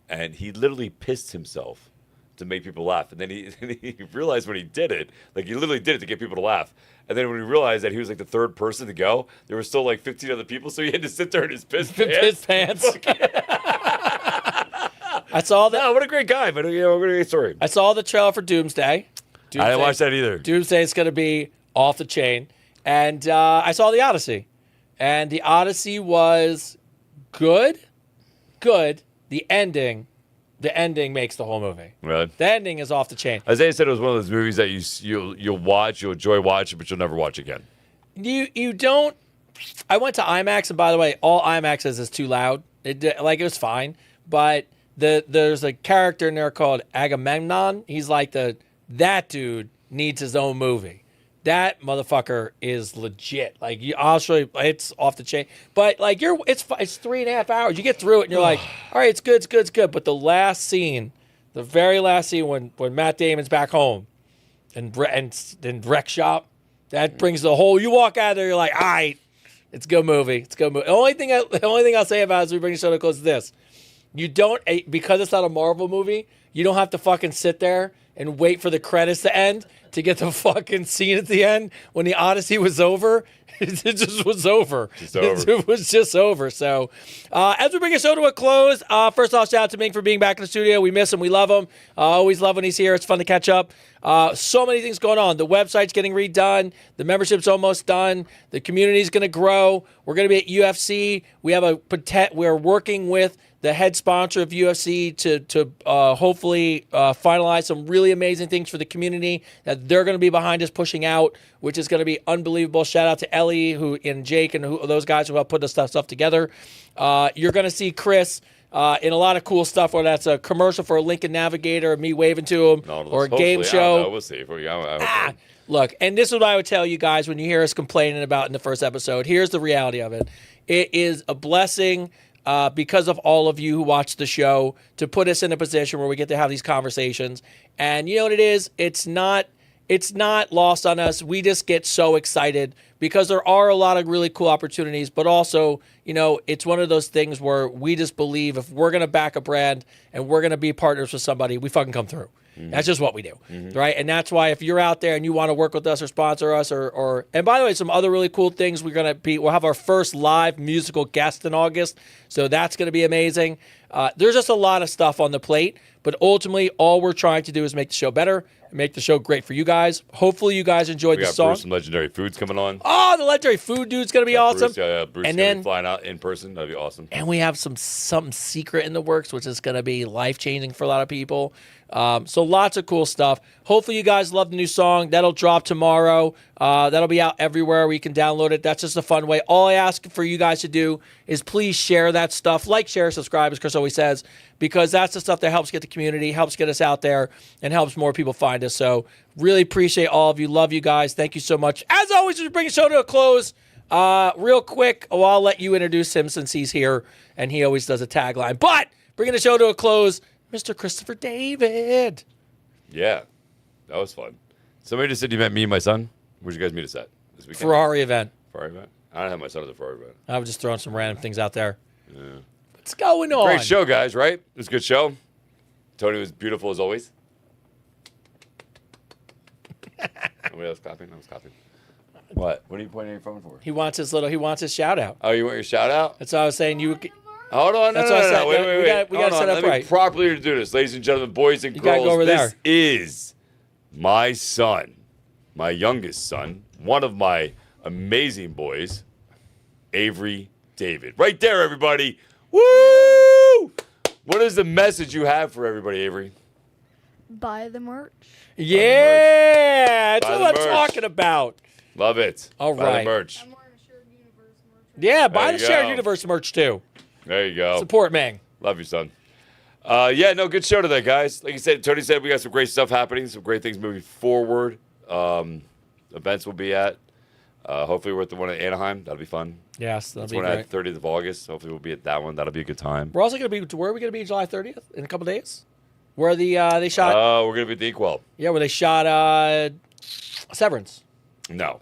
and he literally pissed himself to make people laugh, and then he realized when he did it, like he literally did it to get people to laugh, and then when he realized that he was like the third person to go, there were still like 15 other people, so he had to sit there in his piss pants. Piss pants. I saw that. No, what a great guy, but what a great story. I saw the trailer for Doomsday. I didn't watch that either. Doomsday is going to be off the chain. And I saw The Odyssey. And The Odyssey was good. Good. The ending makes the whole movie. Really? The ending is off the chain. Isaiah said it was one of those movies that you'll watch, you'll enjoy watching, but you'll never watch again. You don't. I went to IMAX, and by the way, all IMAXs is too loud. It was fine, but there's a character in there called Agamemnon. He's like that dude needs his own movie. That motherfucker is legit. Like I'll show you, it's off the chain. But like it's 3.5 hours. You get through it, and you're like, all right, it's good. But the last scene, the very last scene when Matt Damon's back home, and wreck shop, that brings the whole. You walk out of there, you're like, all right, it's a good movie. The only thing I'll say about it as we bring the show to close is this: you don't, because it's not a Marvel movie, you don't have to fucking sit there and wait for the credits to end to get the fucking scene at the end. When the Odyssey was over, it just was over. It was just over. So as we bring the show to a close, first off, shout out to Ming for being back in the studio. We miss him. We love him. Always love when he's here. It's fun to catch up. So many things going on. The website's getting redone. The membership's almost done. The community's going to grow. We're going to be at UFC. We're working with the head sponsor of UFC to hopefully finalize some really amazing things for the community that they're going to be behind us pushing out, which is going to be unbelievable. Shout out to Ellie and Jake and those guys who helped put this stuff together. You're going to see Chris in a lot of cool stuff, whether that's a commercial for a Lincoln Navigator, me waving to him, or a game Hopefully, show. I don't know. We'll see. I hope Look, and this is what I would tell you guys when you hear us complaining about in the first episode. Here's the reality of it. It is a blessing because of all of you who watch the show to put us in a position where we get to have these conversations. And you know what it is? It's not lost on us. We just get so excited because there are a lot of really cool opportunities, but also, it's one of those things where we just believe if we're going to back a brand and we're going to be partners with somebody, we fucking come through. That's just what we do, right? And that's why if you're out there and you want to work with us or sponsor us or and by the way, some other really cool things we'll have our first live musical guest in August, so that's going to be amazing. There's just a lot of stuff on the plate, but ultimately all we're trying to do is make the show better and make the show great for you guys. Hopefully you guys enjoyed the song. Bruce, some legendary foods coming on. Oh, the legendary food dude's going to be awesome. Bruce, Bruce and then then flying out in person. That'd be awesome. And we have something secret in the works, which is going to be life-changing for a lot of people. So lots of cool stuff. Hopefully you guys love the new song. That'll drop tomorrow. That'll be out everywhere where you can download it. That's just a fun way. All I ask for you guys to do is please share that stuff. Like, share, subscribe, as Chris always says, because that's the stuff that helps get the community, helps get us out there, and helps more people find us. So really appreciate all of you. Love you guys. Thank you so much. As always, we bring the show to a close. Real quick, I'll let you introduce him since he's here, and he always does a tagline. But bringing the show to a close, Mr. Christopher David. Yeah, that was fun. Somebody just said you met me and my son. Where'd you guys meet us at this weekend? Ferrari event. Ferrari event? I don't have my son at the Ferrari event. I was just throwing some random things out there. Yeah. What's going on? Great show, guys, right? It was a good show. Tony was beautiful as always. Nobody else clapping? I was clapping. What? What are you pointing at your phone for? He wants his shout out. Oh, you want your shout out? That's what I was saying. Hold on, no. Wait. We got to set up Let right. me properly do this. Ladies and gentlemen, boys and You gotta girls, go over this there. is my son, my youngest son, one of my amazing boys, Avery David. Right there, everybody. Woo! What is the message you have for everybody, Avery? Buy the merch. Yeah, that's Buy what the I'm merch. talking about. Love it. All Buy right. the merch. I'm wearing a Shared Universe merch. Yeah, buy There the you Shared go. Universe merch too. There you go. Support Mang. Love you, son. Yeah, no, good show today, guys. Like you said, Tony said we got some great stuff happening, some great things moving forward. Events we'll be at. Hopefully we're at the one in Anaheim. That'll be fun. Yes, that'll That's be one great. at 30th of August. Hopefully we'll be at that one. That'll be a good time. We're also going to be. Where are we going to be July 30th? In a couple days? Where they shot. We're going to be at the Inkwell. Yeah, where they shot Severance. No.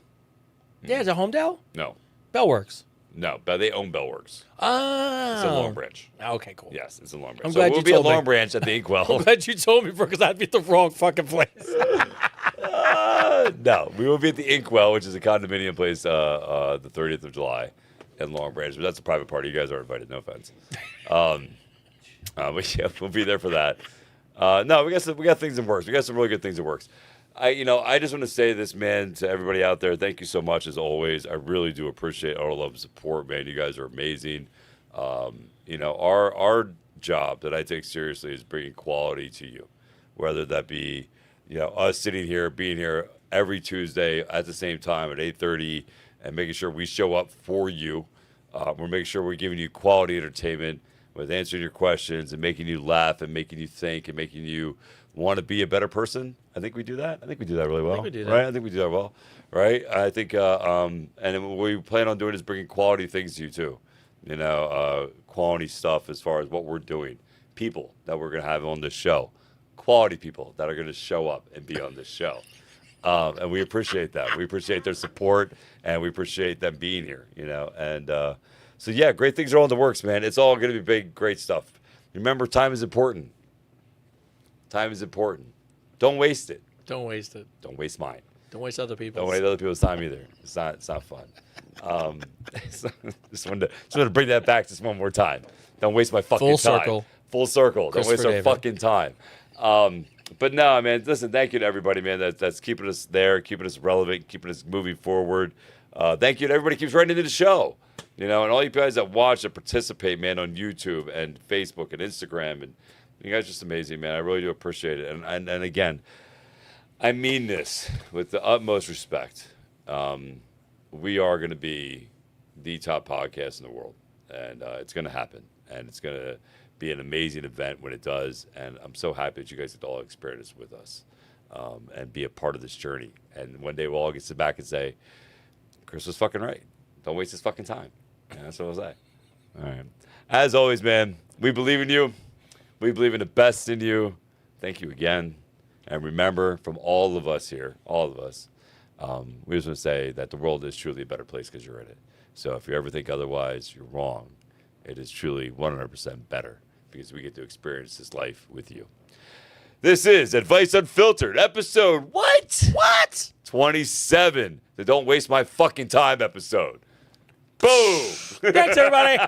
Yeah, is it Homedale? No. Bellworks. No. But they own Bellworks. Oh. It's in Long Branch. Okay, cool. Yes, it's in Long Branch. I'm So glad we'll you be at told me. Long Branch at the Inkwell. I'm glad you told me because I'd be at the wrong fucking place. No, we will be at the Inkwell, which is a condominium place, the 30th of July in Long Branch. But that's a private party. You guys are invited. No offense. But yeah, we'll be there for that. No, we got things in works. We got some really good things in works. I just want to say this, man, to everybody out there. Thank you so much as always. I really do appreciate all the love and support, man. You guys are amazing. Our job that I take seriously is bringing quality to you, whether that be us sitting here, being here every Tuesday at the same time at 8:30, and making sure we show up for you. We're making sure we're giving you quality entertainment with answering your questions and making you laugh and making you think and making you want to be a better person. I think we do that. I think we do that really well. I think we do that. Right? I think we do that well. Right? I think, and then what we plan on doing is bringing quality things to you too. Quality stuff as far as what we're doing. People that we're going to have on this show. Quality people that are going to show up and be on this show. And we appreciate that. We appreciate their support, and we appreciate them being here, And so, yeah, great things are all in the works, man. It's all going to be big, great stuff. Remember, time is important. Time is important. Don't waste it. Don't waste it. Don't waste mine. Don't waste other people's. Don't waste other people's time either. It's not fun. Just wanted to bring that back just one more time. Don't waste my fucking Full time. circle. Full circle. Don't waste our David. fucking time. But no, man, listen, thank you to everybody, man, that's keeping us there, keeping us relevant, keeping us moving forward. Thank you to everybody who keeps writing into the show. And all you guys that watch and participate, man, on YouTube and Facebook and Instagram. And you guys are just amazing, man. I really do appreciate it. And again, I mean this with the utmost respect. We are going to be the top podcast in the world. and it's going to happen, and it's going to be an amazing event when it does. And I'm so happy that you guys get to all experience this with us and be a part of this journey. And one day we'll all get to sit back and say, Chris was fucking right. Don't waste his fucking time. And that's what I'll say. All right. As always, man, we believe in you. We believe in the best in you. Thank you again. And remember, from all of us here, all of us, we just want to say that the world is truly a better place because you're in it. So if you ever think otherwise, you're wrong. It is truly 100% better because we get to experience this life with you. This is Advice Unfiltered, episode what? 27. The Don't Waste My Fucking Time episode. Boom! Thanks, everybody.